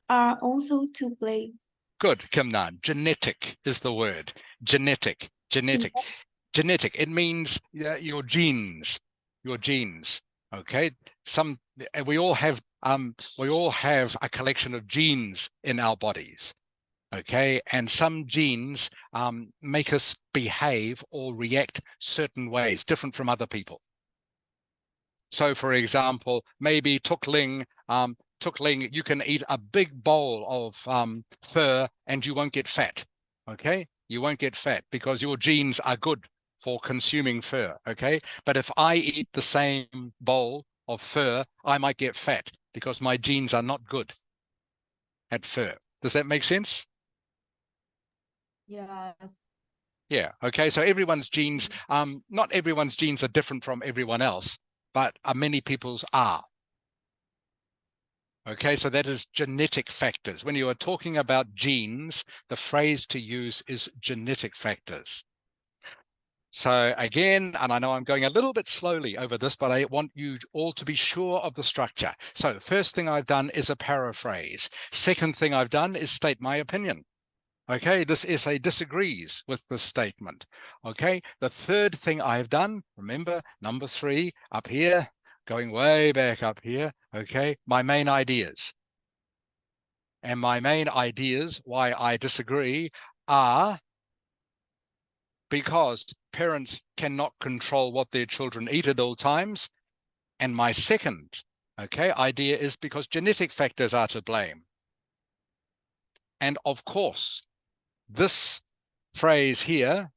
are also to blame. Good, Kim Nan. Genetic is the word. Genetic. It means your genes. Okay. We all have a collection of genes in our bodies. Okay, and some genes make us behave or react certain ways, different from other people. So, for example, maybe Tukling, you can eat a big bowl of fur and you won't get fat. Okay, you won't get fat because your genes are good for consuming fur. Okay, but if I eat the same bowl of fur, I might get fat because my genes are not good at fur. Does that make sense? Yes. Yeah. Okay. So everyone's genes, not everyone's genes are different from everyone else, but many people's are. Okay. So that is genetic factors. When you are talking about genes, the phrase to use is genetic factors. So again, and I know I'm going a little bit slowly over this, but I want you all to be sure of the structure. So first thing I've done is a paraphrase. Second thing I've done is state my opinion. Okay, this essay disagrees with this statement. Okay, the third thing I've done, remember, number 3 up here, going way back up here, okay, my main ideas. And my main ideas, why I disagree, are because parents cannot control what their children eat at all times. And my second, okay, idea is because genetic factors are to blame. And of course, this phrase here,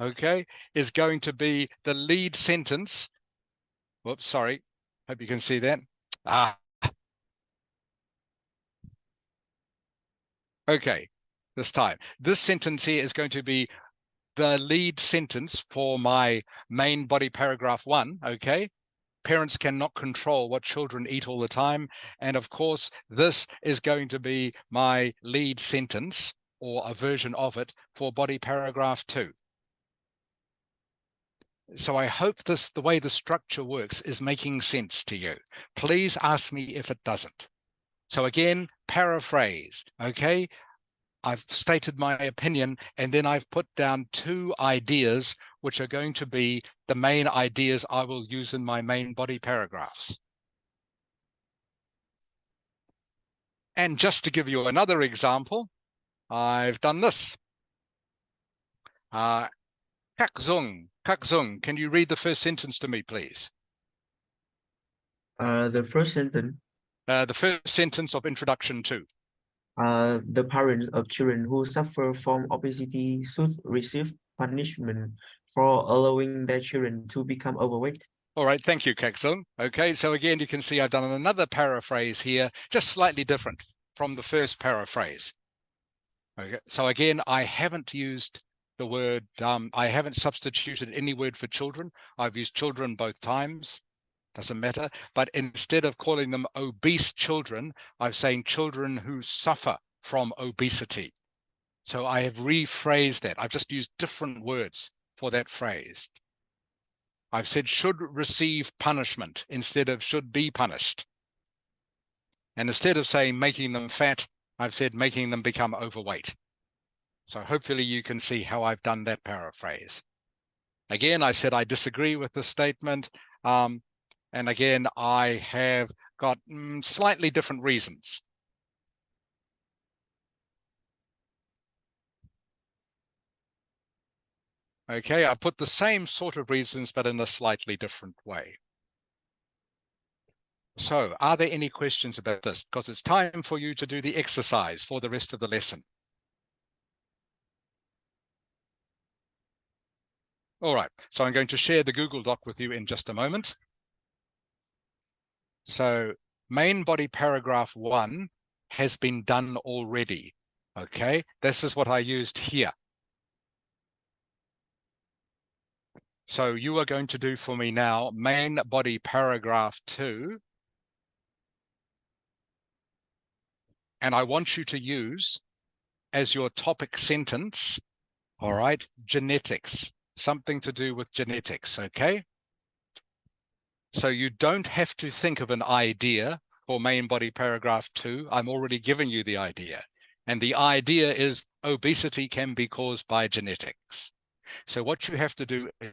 okay, is going to be the lead sentence. Whoops, sorry. Hope you can see that. Okay, this time. This sentence here is going to be the lead sentence for my main body paragraph 1, okay? Parents cannot control what children eat all the time. And of course, this is going to be my lead sentence or a version of it for body paragraph 2. So I hope the way the structure works is making sense to you. Please ask me if it doesn't. So again, paraphrase, okay? I've stated my opinion, and then I've put down 2 ideas, which are going to be the main ideas I will use in my main body paragraphs. And just to give you another example, I've done this. Kakzung, can you read the first sentence to me, please? The first sentence, The first sentence of introduction 2. the parents of children who suffer from obesity should receive punishment for allowing their children to become overweight. All right, thank you, Kakzung. Okay, so again, you can see I've done another paraphrase here, just slightly different from the first paraphrase. Okay, so again, I haven't used the word, I haven't substituted any word for children. I've used children both times, doesn't matter. But instead of calling them obese children, I'm saying children who suffer from obesity. So I have rephrased that. I've just used different words for that phrase. I've said should receive punishment instead of should be punished. And instead of saying making them fat, I've said making them become overweight. So hopefully you can see how I've done that paraphrase. Again, I said I disagree with the statement. And again, I have got slightly different reasons. Okay, I put the same sort of reasons, but in a slightly different way. So are there any questions about this? Because it's time for you to do the exercise for the rest of the lesson. All right, so I'm going to share the Google Doc with you in just a moment. So main body paragraph 1 has been done already. Okay, this is what I used here. So you are going to do for me now main body paragraph 2. And I want you to use as your topic sentence, all right, genetics, something to do with genetics, okay? So you don't have to think of an idea for main body paragraph 2. I'm already giving you the idea. And the idea is obesity can be caused by genetics. So what you have to do is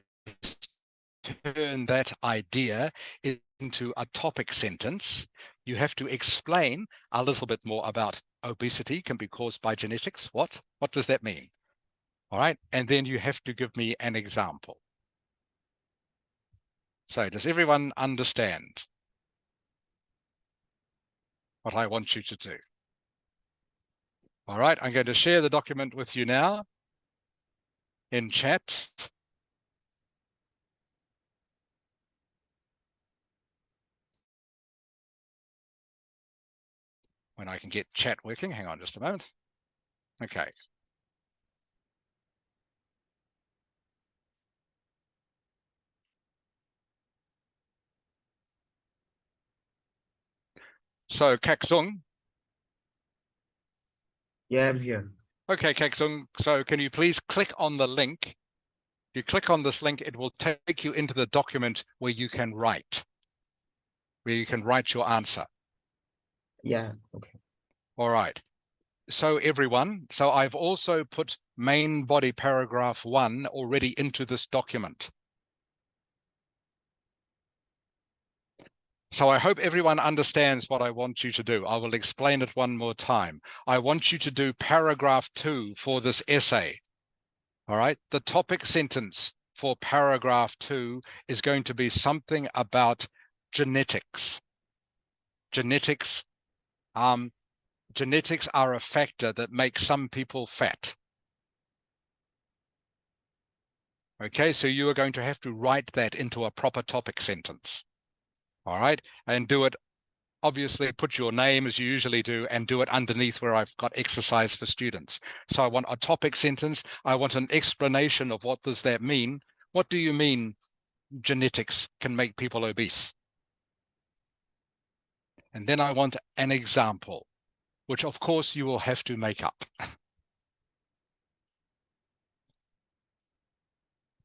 turn that idea into a topic sentence. You have to explain a little bit more about obesity can be caused by genetics. What does that mean? All right. And then you have to give me an example. So does everyone understand what I want you to do? All right. I'm going to share the document with you now in chat. When I can get chat working, hang on just a moment. Okay. So Kaksung. Yeah, I'm here. Okay, Kaksung. So can you please click on the link? If you click on this link, it will take you into the document where you can write your answer. Yeah, okay. All right. So everyone, so I've also put main body paragraph 1 already into this document. So I hope everyone understands what I want you to do. I will explain it one more time. I want you to do paragraph 2 for this essay. All right. The topic sentence for paragraph 2 is going to be something about genetics. Genetics are a factor that makes some people fat. Okay, so you are going to have to write that into a proper topic sentence. All right, and do it, obviously put your name as you usually do and do it underneath where I've got exercise for students. So I want a topic sentence. I want an explanation of what does that mean? What do you mean genetics can make people obese? And then I want an example, which of course you will have to make up.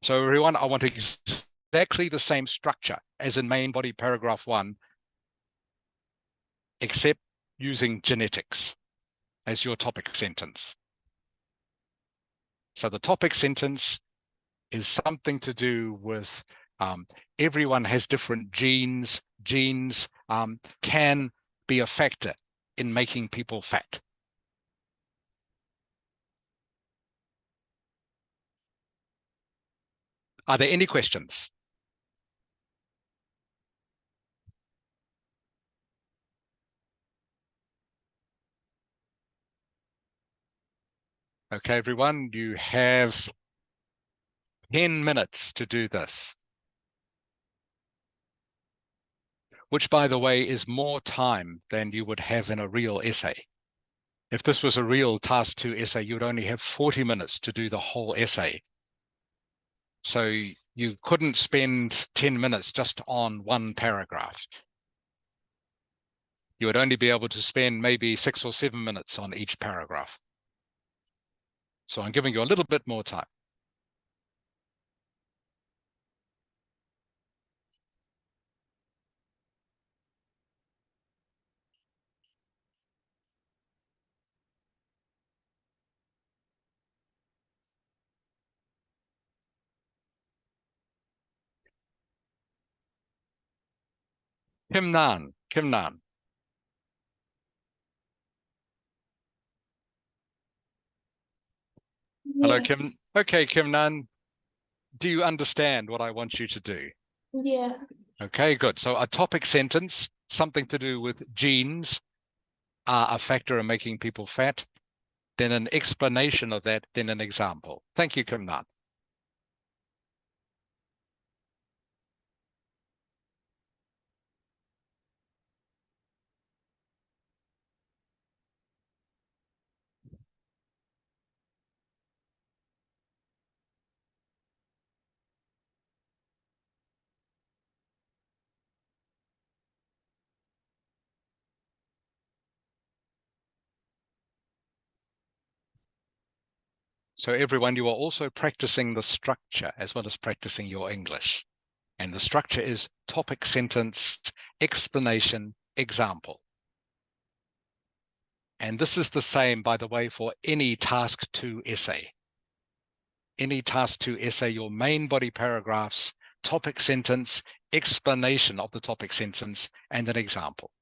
So everyone, I want exactly the same structure as in main body paragraph 1, except using genetics as your topic sentence. So the topic sentence is something to do with everyone has different genes. Genes can be a factor in making people fat. Are there any questions? Okay, everyone, you have 10 minutes to do this, which, by the way, is more time than you would have in a real essay. If this was a real task 2 essay, you would only have 40 minutes to do the whole essay. So you couldn't spend 10 minutes just on one paragraph. You would only be able to spend maybe 6 or 7 minutes on each paragraph. So I'm giving you a little bit more time. Kim Nan. Hello, Yeah, Kim. Okay, Kim Nan, do you understand what I want you to do? yeah, Okay, good. So a topic sentence, something to do with genes are a factor in making people fat, then an explanation of that, then an example. Thank you, Kim Nan. So everyone, you are also practicing the structure as well as practicing your English. And the structure is topic sentence, explanation, example. And this is the same, by the way, for any task 2 essay. Any task 2 essay, your main body paragraphs, topic sentence, explanation of the topic sentence, and an example.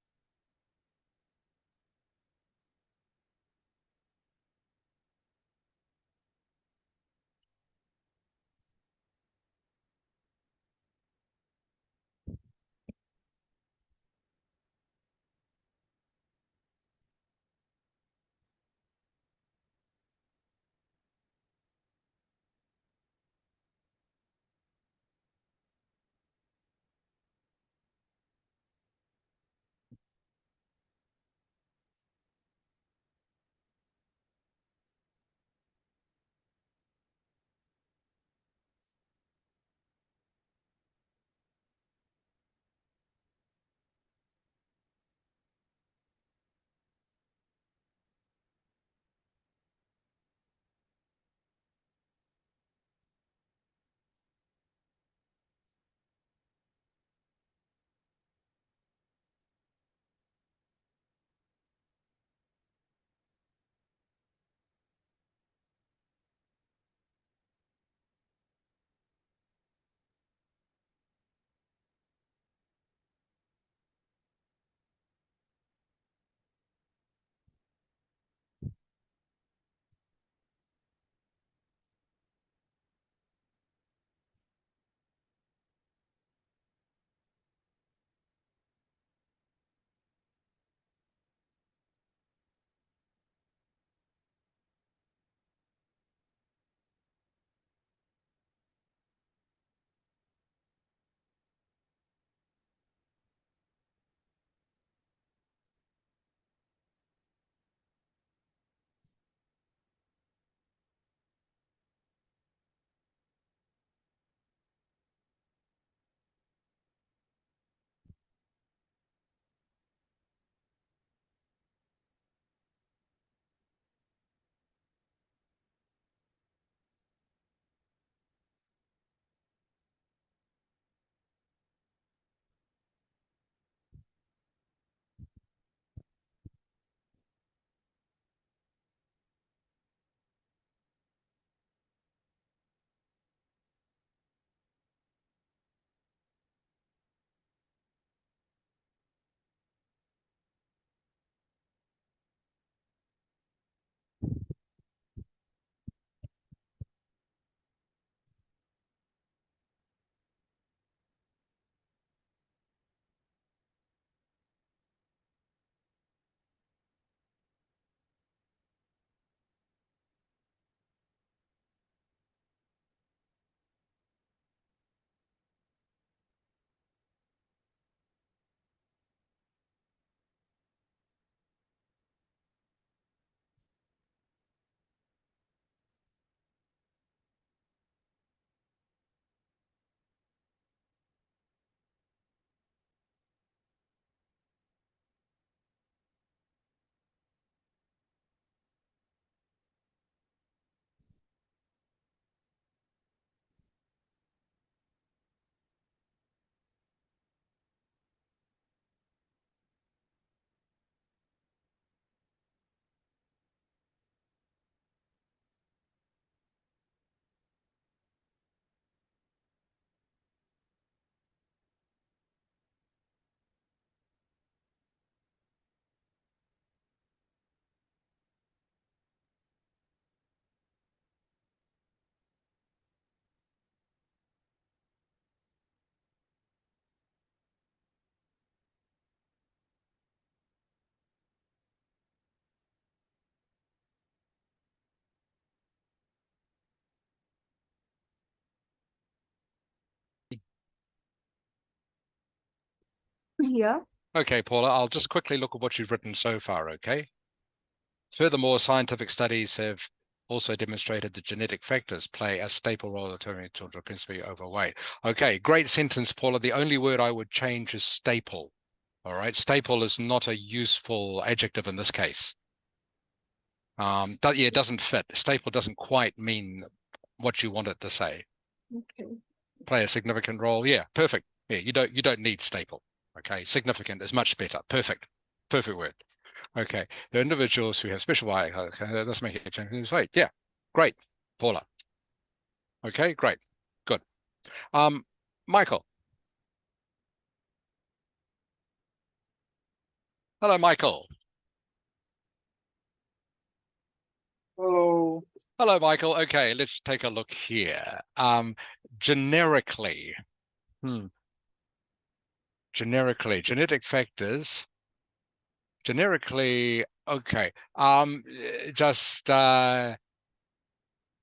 Yeah. Okay, Paula, I'll just quickly look at what you've written so far, okay? Furthermore, scientific studies have also demonstrated that genetic factors play a staple role in determining children principally overweight. Okay, great sentence, Paula. The only word I would change is staple. All right, staple is not a useful adjective in this case. It doesn't fit. Staple doesn't quite mean what you want it to say. Okay. Play a significant role. Yeah, perfect. Yeah, you don't need staple. Okay, significant is much better. Perfect word. Okay, the individuals who have special okay, let's make it change. Wait, yeah, great, Paula. Okay, great, good. Michael. Hello, Michael. Hello. Hello, Michael. Okay, let's take a look here. Generically, genetic factors. Generically, okay.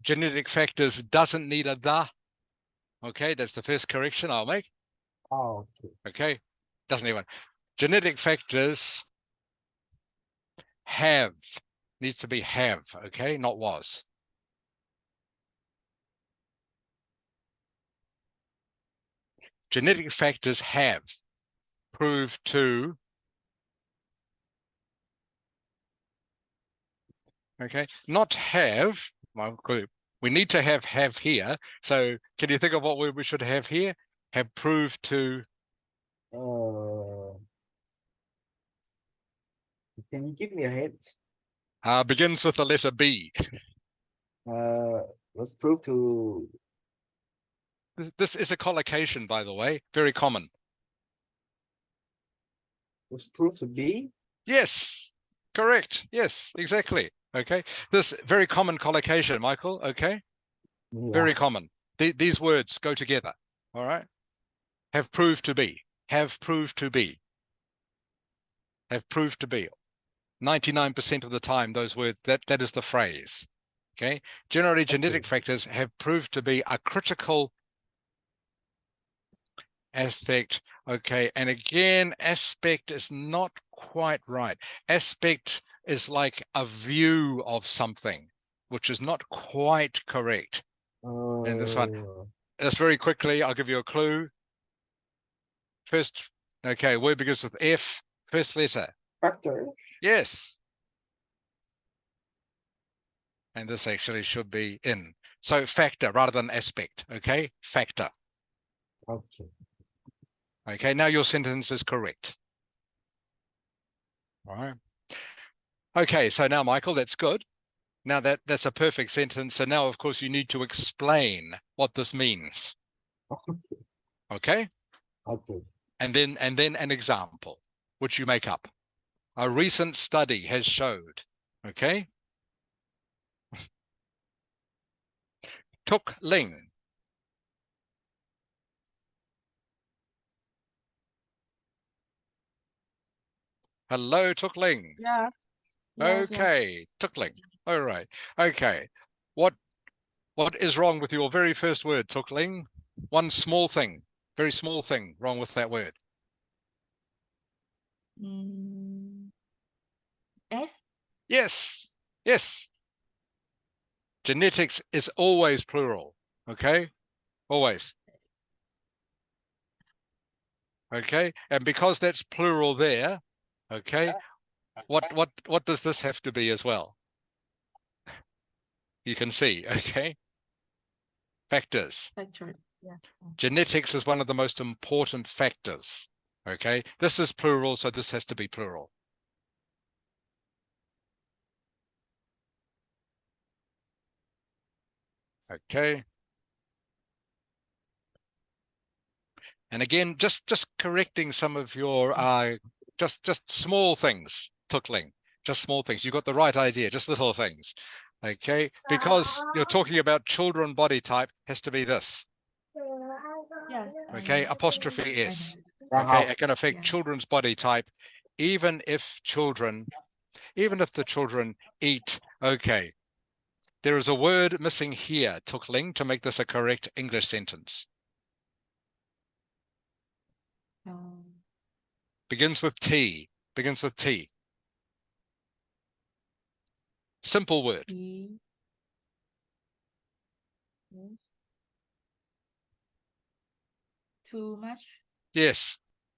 Genetic factors doesn't need a the. Okay, that's the first correction I'll make. Oh, okay. Okay, doesn't even. Genetic factors have, needs to be have, okay, not was. Genetic factors have proved to, okay, not have, well, we need to have here. So can you think of what we should have here? Have proved to. Can you give me a hint? Begins with the letter B. Was proved to. This is a collocation, by the way, very common. Was proved to be. Yes, correct. Yes, exactly. Okay, this very common collocation, Michael. Okay, Yeah. very common. These words go together. All right. Have proved to be. Have proved to be. Have proved to be. 99% of the time, those words, that is the phrase. Okay. Generally, genetic factors have proved to be a critical aspect. Okay. And again, aspect is not quite right. Aspect is like a view of something, which is not quite correct. And this one, just very quickly, I'll give you a clue. First, okay, word begins with F, first letter. Factor. Yes. And this actually should be in. So factor rather than aspect, okay? Factor. Okay. Okay, now your sentence is correct. All right. Okay, so now, Michael, that's good. Now that's a perfect sentence. So now, of course, you need to explain what this means. Okay? Okay. And then an example, which you make up. A recent study has showed, okay? Tuk Ling. Hello, Tuk Ling. Yes. Okay, Tuk Ling. All right. Okay. What is wrong with your very first word, Tuk Ling? One small thing, very small thing wrong with that word. S. Yes. Yes. Genetics is always plural. Okay. Always. Okay. And because that's plural there, okay, what does this have to be as well? You can see, okay. Factors. Factors. Yeah. Genetics is one of the most important factors. Okay. This is plural, so this has to be plural. Okay. And again, just correcting some of your just small things, Tuk Ling. Just small things. You got the right idea, just little things. Okay, because you're talking about children body type, has to be this. Yes. Okay, apostrophe S. I Okay, have. it can affect children's body type, even if the children eat. Okay. There is a word missing here, Tuk Ling, to make this a correct English sentence. Begins with T. Begins with T. Simple word. T. Yes. Too much. Yes.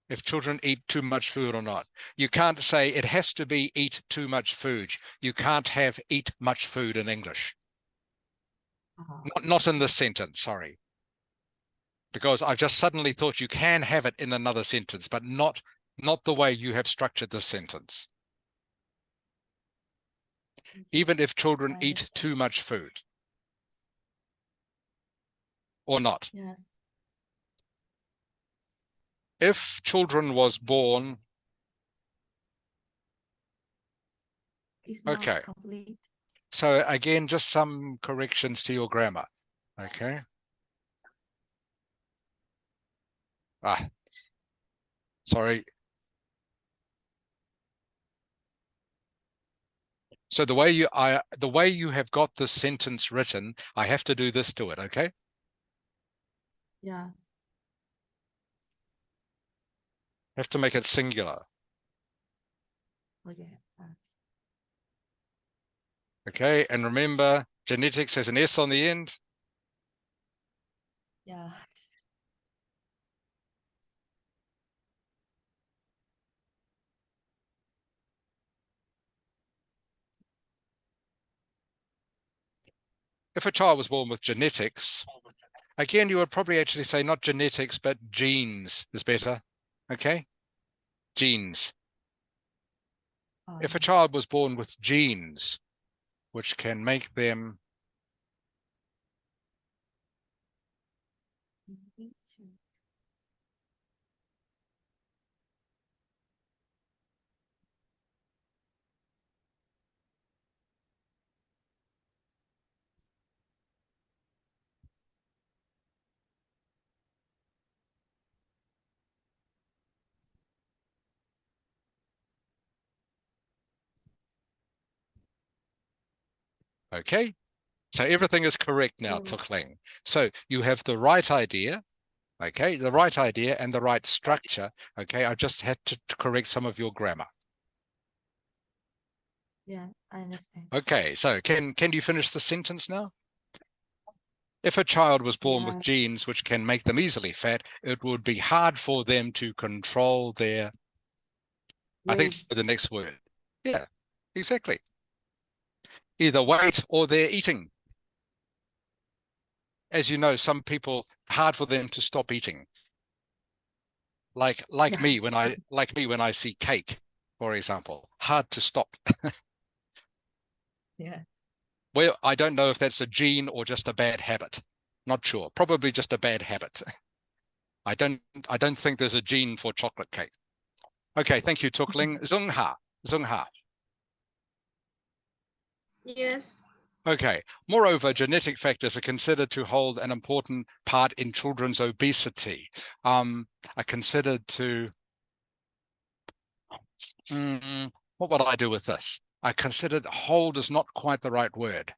If children eat too much food or not. You can't say it has to be eat too much food. You can't have eat much food in English. Not in this sentence, sorry. Because I've just suddenly thought you can have it in another sentence, but not the way you have structured this sentence. Even if children I eat too much food. Or not. Yes. If children was born, It's not okay. complete. So again, just some corrections to your grammar. Okay. Sorry. So the way you have got this sentence written, I have to do this to it, okay? Yeah. Have to make it singular. Okay. Okay, and remember, genetics has an S on the end. Yeah. If a child was born with genetics, again, you would probably actually say not genetics, but genes is better. Okay? Genes. If a child was born with genes, which can make them okay? So everything is correct now, Tukling. So you have the right idea, okay? The right idea and the right structure, okay? I just had to correct some of your grammar. Yeah, I understand. Okay, so can you finish the sentence now? If a child was born with genes which can make them easily fat, it would be hard for them to control their, I think the next word. Yeah, exactly. Either weight or their eating. As you know, some people, hard for them to stop eating. Like me when I see cake, for example, hard to stop. Yeah. Well, I don't know if that's a gene or just a bad habit. Not sure. Probably just a bad habit. I don't think there's a gene for chocolate cake. Okay, thank you, Tukling. Zungha. Yes. Okay. Moreover, genetic factors are considered to hold an important part in children's obesity. Are considered to. What would I do with this? I considered hold is not quite the right word.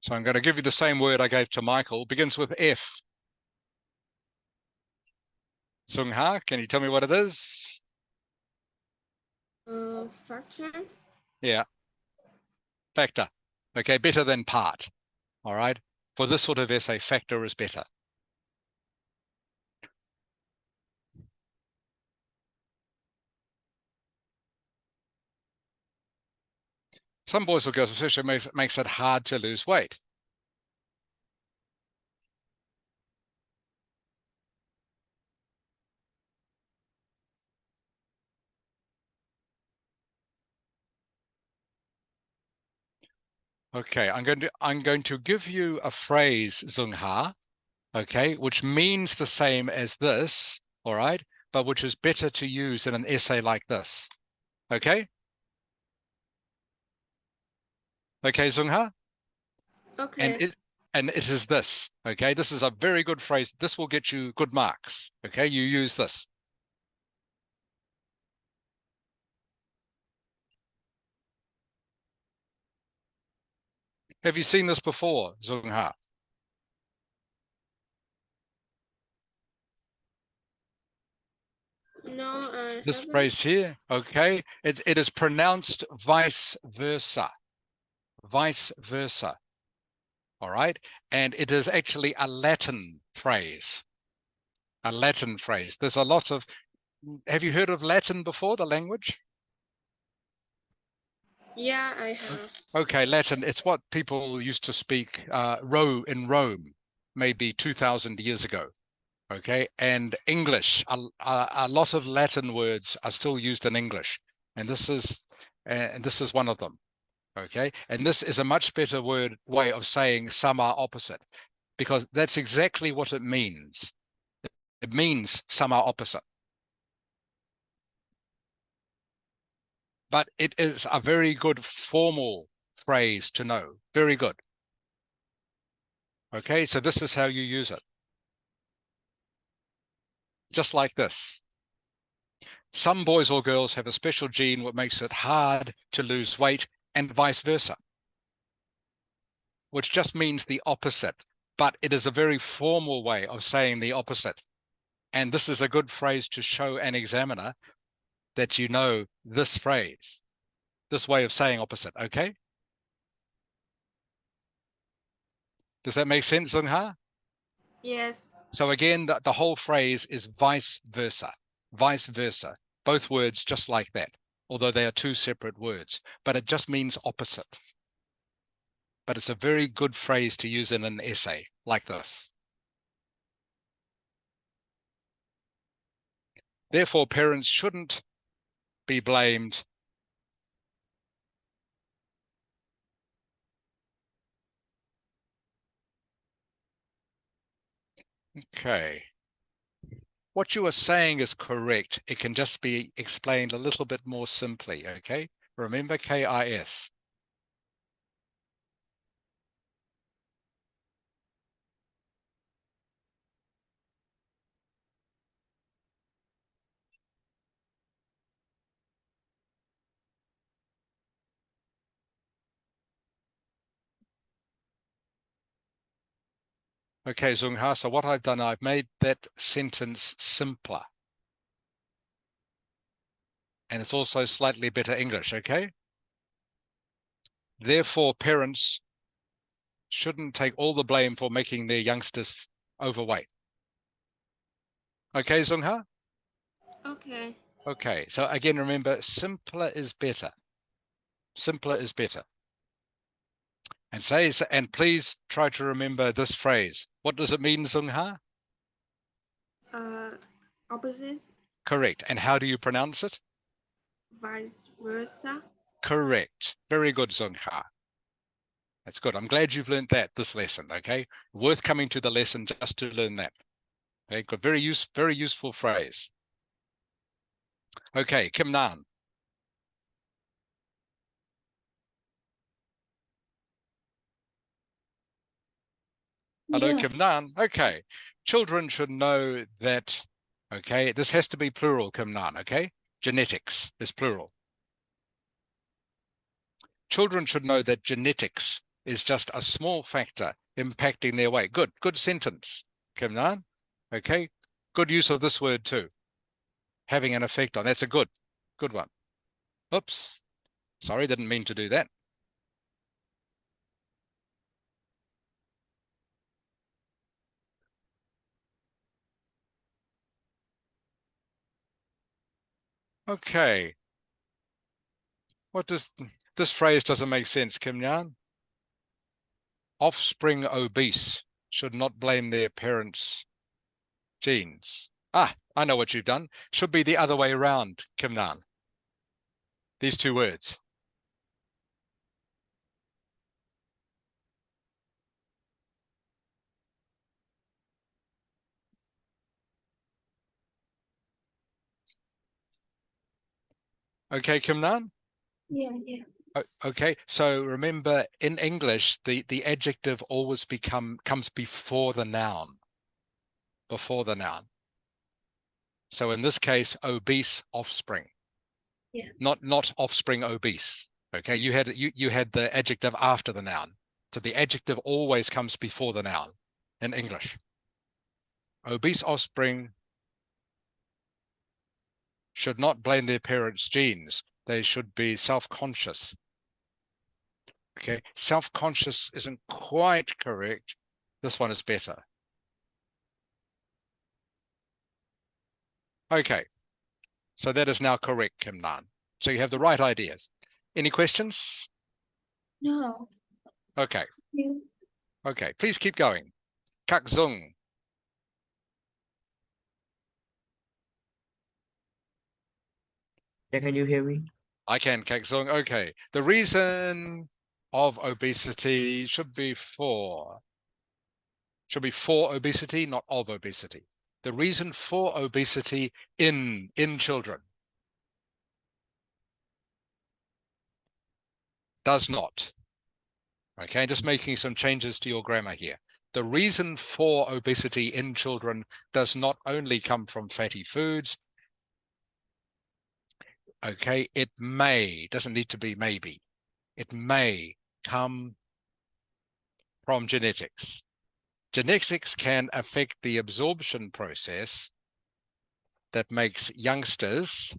So I'm going to give you the same word I gave to Michael. Begins with F. Sungha, can you tell me what it is? Factor. Yeah. Factor. Okay, better than part. All right. For this sort of essay, factor is better. Some boys or girls especially makes it hard to lose weight. Okay, I'm going to give you a phrase, Zungha, okay, which means the same as this, all right, but which is better to use in an essay like this. Okay? Okay, Zungha? Okay. And it is this, okay? This is a very good phrase. This will get you good marks, okay? You use this. Have you seen this before, Zung Ha? No, I This haven't. phrase here, okay, it is pronounced vice versa. Vice versa. All right. And it is actually a Latin phrase. A Latin phrase. There's a lot of, have you heard of Latin before, the language? Yeah, I have. Okay, Latin, it's what people used to speak in Rome, maybe 2000 years ago. Okay, and English, a lot of Latin words are still used in English, and this is one of them. Okay, and this is a much better way of saying some are opposite, because that's exactly what it means. It means some are opposite. But it is a very good formal phrase to know. Very good. Okay, so this is how you use it. Just like this. Some boys or girls have a special gene what makes it hard to lose weight, and vice versa, which just means the opposite, but it is a very formal way of saying the opposite. And this is a good phrase to show an examiner that you know this phrase, this way of saying opposite, okay? Does that make sense, Zung Ha? Yes. So again, the whole phrase is vice versa, vice versa. Both words just like that, although they are two separate words, but it just means opposite. But it's a very good phrase to use in an essay like this. Therefore, parents shouldn't be blamed Okay. What you are saying is correct. It can just be explained a little bit more simply, okay? Remember KIS. Okay, Zung Ha, so what I've done, I've made that sentence simpler. And it's also slightly better English, okay? Therefore, parents shouldn't take all the blame for making their youngsters overweight. Okay, Zung Ha? Okay. Okay, so again, remember, simpler is better. Simpler is better. And please try to remember this phrase. What does it mean, Zung Ha? Opposites. Correct. And how do you pronounce it? Vice versa. Correct. Very good, Zung Ha. That's good. I'm glad you've learned that this lesson, okay? Worth coming to the lesson just to learn that. Okay, good. Very useful phrase. Okay, Kim Nan. Hello, Yeah. Kim Nan. Okay. Children should know that, okay, this has to be plural, Kim Nan, okay? Genetics is plural. Children should know that genetics is just a small factor impacting their weight. Good sentence, Kim Nan. Okay, good use of this word too. Having an effect on, that's a good one. Oops, sorry, didn't mean to do that. Okay. What does this phrase doesn't make sense, Kim Yan? Offspring obese should not blame their parents' genes. Ah, I know what you've done. Should be the other way around, Kim Nan. These two words. Okay, Kim Nan? Yeah. Okay, so remember in English, the adjective always comes before the noun. Before the noun. So in this case, obese offspring. Yeah. Not offspring obese. Okay, you had the adjective after the noun So the adjective always comes before the noun in English. Obese offspring should not blame their parents' genes. They should be self-conscious. Okay, self-conscious isn't quite correct. This one is better. Okay, so that is now correct, Kim Nan. So you have the right ideas. Any questions? No. Okay, You. okay, please keep going. Kak Zung. Yeah, can you hear me? I can, Kak Zung. Okay, the reason of obesity should be for obesity, not of obesity. The reason for obesity in children does not. Okay, just making some changes to your grammar here. The reason for obesity in children does not only come from fatty foods. Okay, it may, doesn't need to be maybe. It may come from genetics. Genetics can affect the absorption process that makes youngsters.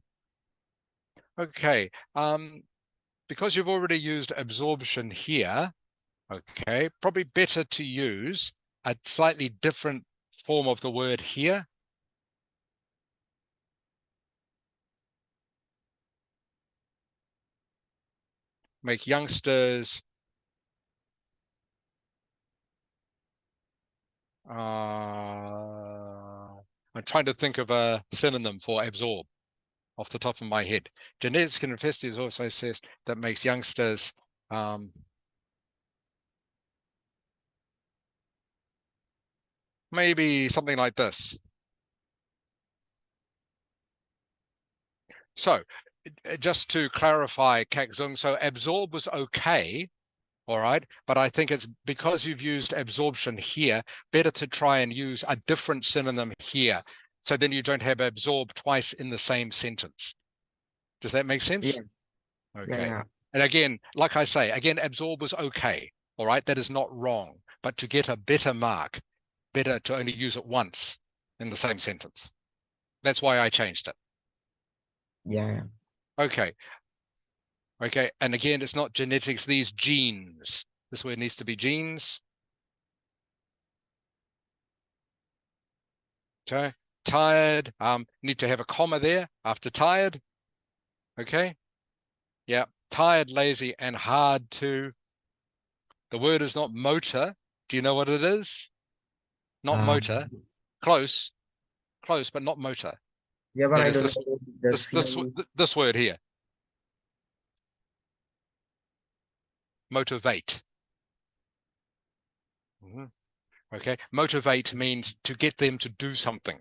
Okay, because you've already used absorption here, okay, probably better to use a slightly different form of the word here. Make youngsters I'm trying to think of a synonym for absorb off the top of my head. Genetics can infest the absorption process that makes youngsters maybe something like this. So just to clarify, Kak Zung, so absorb was okay, all right, but I think it's because you've used absorption here, better to try and use a different synonym here, so then you don't have absorb twice in the same sentence. Does that make sense? Yeah. Okay. Yeah. And again, like I say, again, absorb was okay, all right, that is not wrong, but to get a better mark, better to only use it once in the same sentence. That's why I changed it. Yeah. Okay. Okay, and again, it's not genetics, these genes. This word needs to be genes. Okay, tired, need to have a comma there after tired. Okay, yeah, tired, lazy, and hard to. The word is not motor. Do you know what it is? Not motor. Close, but not motor. Yeah, but It I is don't this know the this this synonym. this word here. Motivate. Okay, motivate means to get them to do something.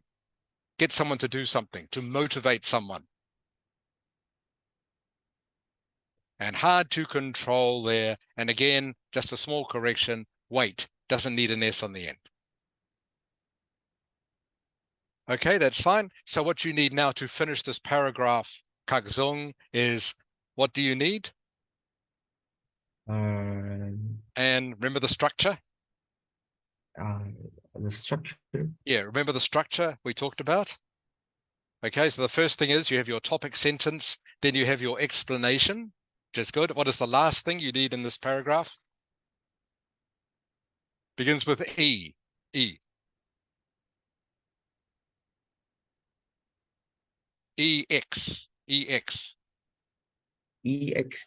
Get someone to do something, to motivate someone. And hard to control there. And again, just a small correction, weight doesn't need an S on the end. Okay, that's fine. So what you need now to finish this paragraph, Kak Zung, is what do you need? Um, And remember the structure? the structure. Yeah, remember the structure we talked about? Okay, so the first thing is you have your topic sentence, then you have your explanation, which is good. What is the last thing you need in this paragraph? Begins with E. E. EX. EX. EX.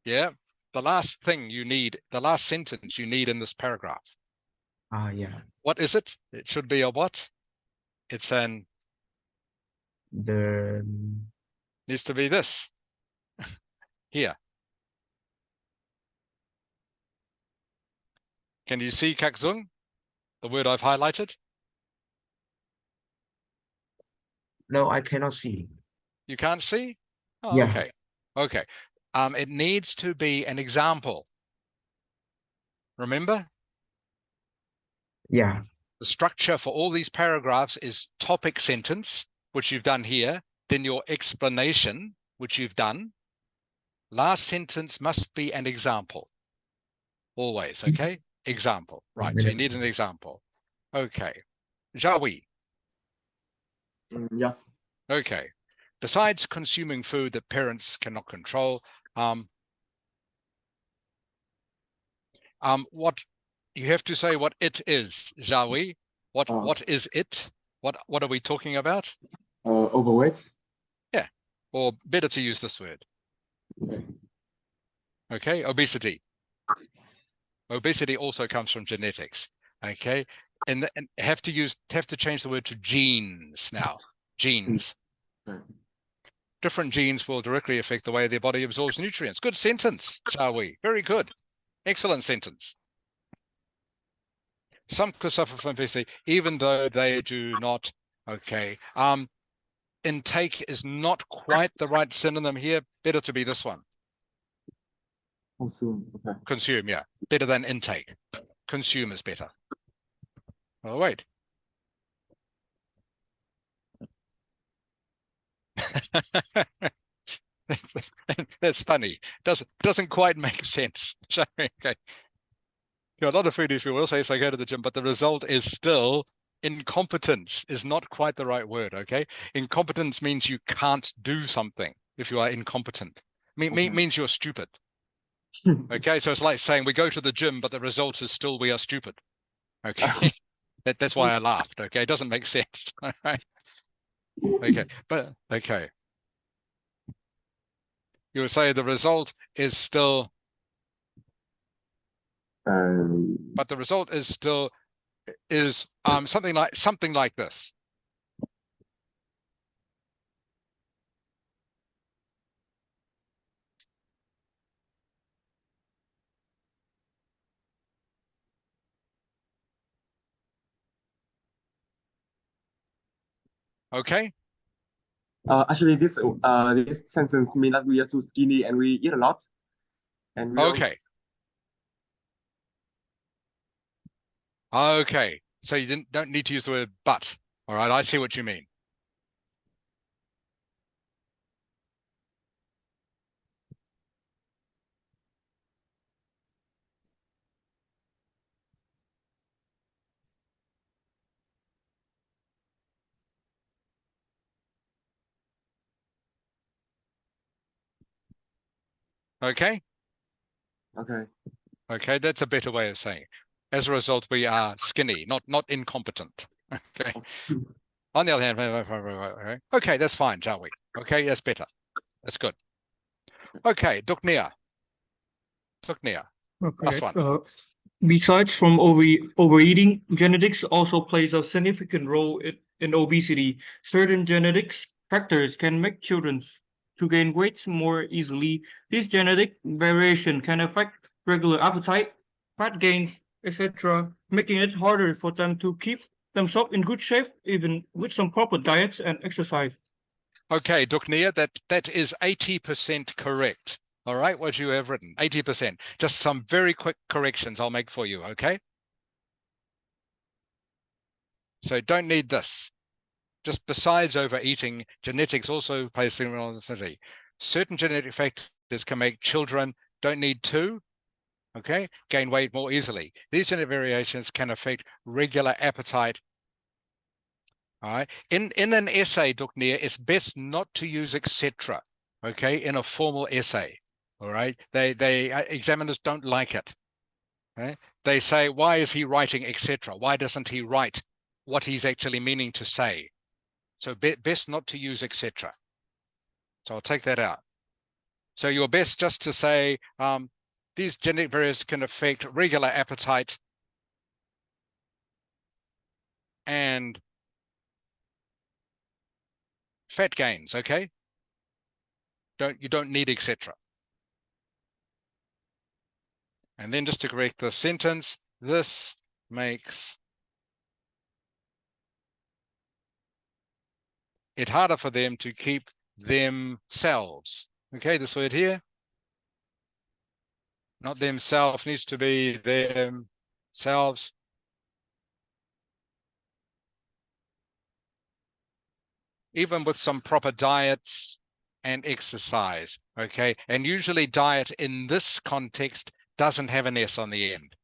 Yeah. The last thing you need, the last sentence you need in this paragraph. Yeah. What is it? It should be a what? It's an, The needs to be this. Here. Can you see Kak Zung? The word I've highlighted? No, I cannot see. You can't see? Oh, Yeah. okay. Okay. It needs to be an example. Remember? Yeah. The structure for all these paragraphs is topic sentence, which you've done here, then your explanation, which you've done. Last sentence must be an example. always, okay? Example, right, so you need an example. Okay, Jawi, Yes. okay. Besides consuming food that parents cannot control, what you have to say what it is, Jawi. What is it? What are we talking about? Overweight. Yeah, or better to use this word. Okay. Okay, obesity. Obesity also comes from genetics. Okay, and have to change the word to genes now. Genes. Okay. Different genes will directly affect the way their body absorbs nutrients. Good sentence, Jawi. Very good. Excellent sentence. Some could suffer from obesity, even though they do not. Okay. Intake is not quite the right synonym here. Better to be this one. Consume. Okay. Consume, yeah. Better than intake. Consume is better. Oh, wait. That's funny. Doesn't quite make sense. Okay. A lot of foodies will say, so I go to the gym, but the result is still incompetence is not quite the right word. Okay. Incompetence means you can't do something if you are incompetent. Means you're stupid. Okay. So it's like saying we go to the gym, but the result is still we are stupid. Okay. That's why I laughed. Okay. It doesn't make sense. All right. Okay. But okay. You would say the result is still, but the result is still something like this. Okay. Actually, this sentence means that we are too skinny and we eat a lot, and we Okay. Okay. So you don't need to use the word but. All right. I see what you mean. Okay. Okay. Okay. That's a better way of saying it. As a result, we are skinny, not incompetent. Okay. On the other hand, okay, that's fine, shall we? Okay, that's better. That's good. Okay, Duknia. Duknia. Okay. Last one. Besides from overeating, genetics also plays a significant role in obesity. Certain genetics factors can make children to gain weight more easily. This genetic variation can affect regular appetite, fat gains, etc., making it harder for them to keep themselves in good shape, even with some proper diets and exercise. Okay, Duknia, that is 80% correct. All right, what you have written, 80%. Just some very quick corrections I'll make for you, okay? So don't need this. Just besides overeating, genetics also plays a responsibility. Certain genetic factors can make children don't need to, okay, gain weight more easily. These genetic variations can affect regular appetite. All right. In an essay, Duknia, it's best not to use etc. Okay, in a formal essay. All right. They examiners don't like it. Okay? They say, why is he writing etc.? Why doesn't he write what he's actually meaning to say? So best not to use etc. So I'll take that out. So your best just to say these genetic variants can affect regular appetite and fat gains. Okay. You don't need etc. And then just to correct the sentence, this makes it harder for them to keep themselves. Okay, this word here, not themselves, needs to be themselves. Even with some proper diets and exercise, okay? And usually diet in this context doesn't have an S on the end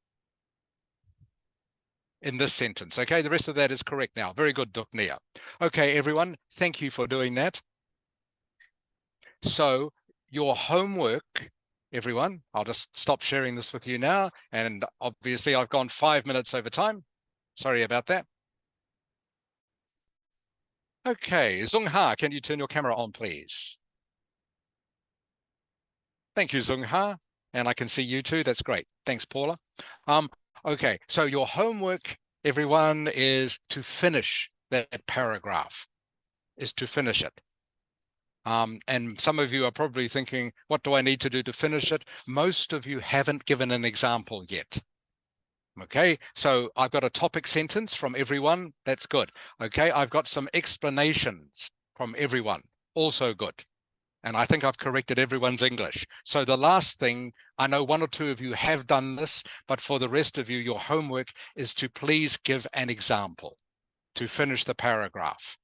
in this sentence. Okay, the rest of that is correct now. Very good, Duknia. Okay, everyone, thank you for doing that. So your homework, everyone, I'll just stop sharing this with you now. And obviously I've gone 5 minutes over time. Sorry about that. Okay, Zung Ha, can you turn your camera on, please? Thank you, Zung Ha. And I can see you too. That's great. Thanks, Paula. Okay, so your homework, everyone, is to finish that paragraph, is to finish it. And some of you are probably thinking, what do I need to do to finish it? Most of you haven't given an example yet. Okay, so I've got a topic sentence from everyone. That's good. Okay, I've got some explanations from everyone. Also good. And I think I've corrected everyone's English. So the last thing, I know 1 or 2 of you have done this, but for the rest of you, your homework is to please give an example to finish the paragraph.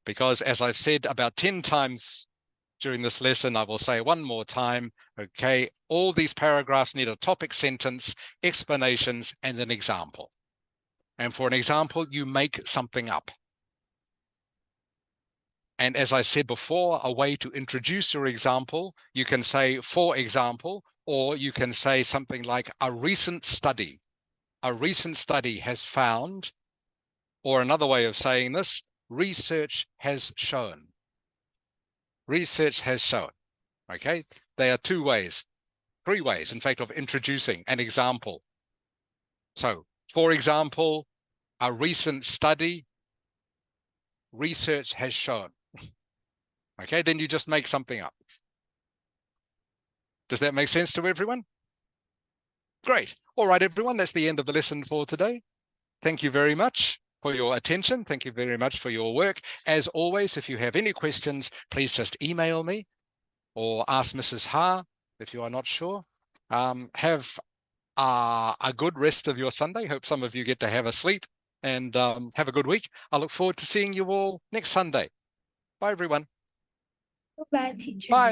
Because as I've said about 10 times during this lesson, I will say one more time, okay, all these paragraphs need a topic sentence, explanations, and an example. And for an example, you make something up. And as I said before, a way to introduce your example, you can say, for example, or you can say something like a recent study. A recent study has found, or another way of saying this, research has shown. Research has shown. Okay, there are 2 ways, 3 ways, in fact, of introducing an example. So, for example, a recent study, research has shown. Okay, then you just make something up. Does that make sense to everyone? Great. All right, everyone, that's the end of the lesson for today. Thank you very much for your attention. Thank you very much for your work. As always, if you have any questions, please just email me or ask Mrs. Ha if you are not sure. Have a good rest of your Sunday. Hope some of you get to have a sleep and have a good week. I look forward to seeing you all next Sunday. Bye, everyone. Bye, teacher. Bye.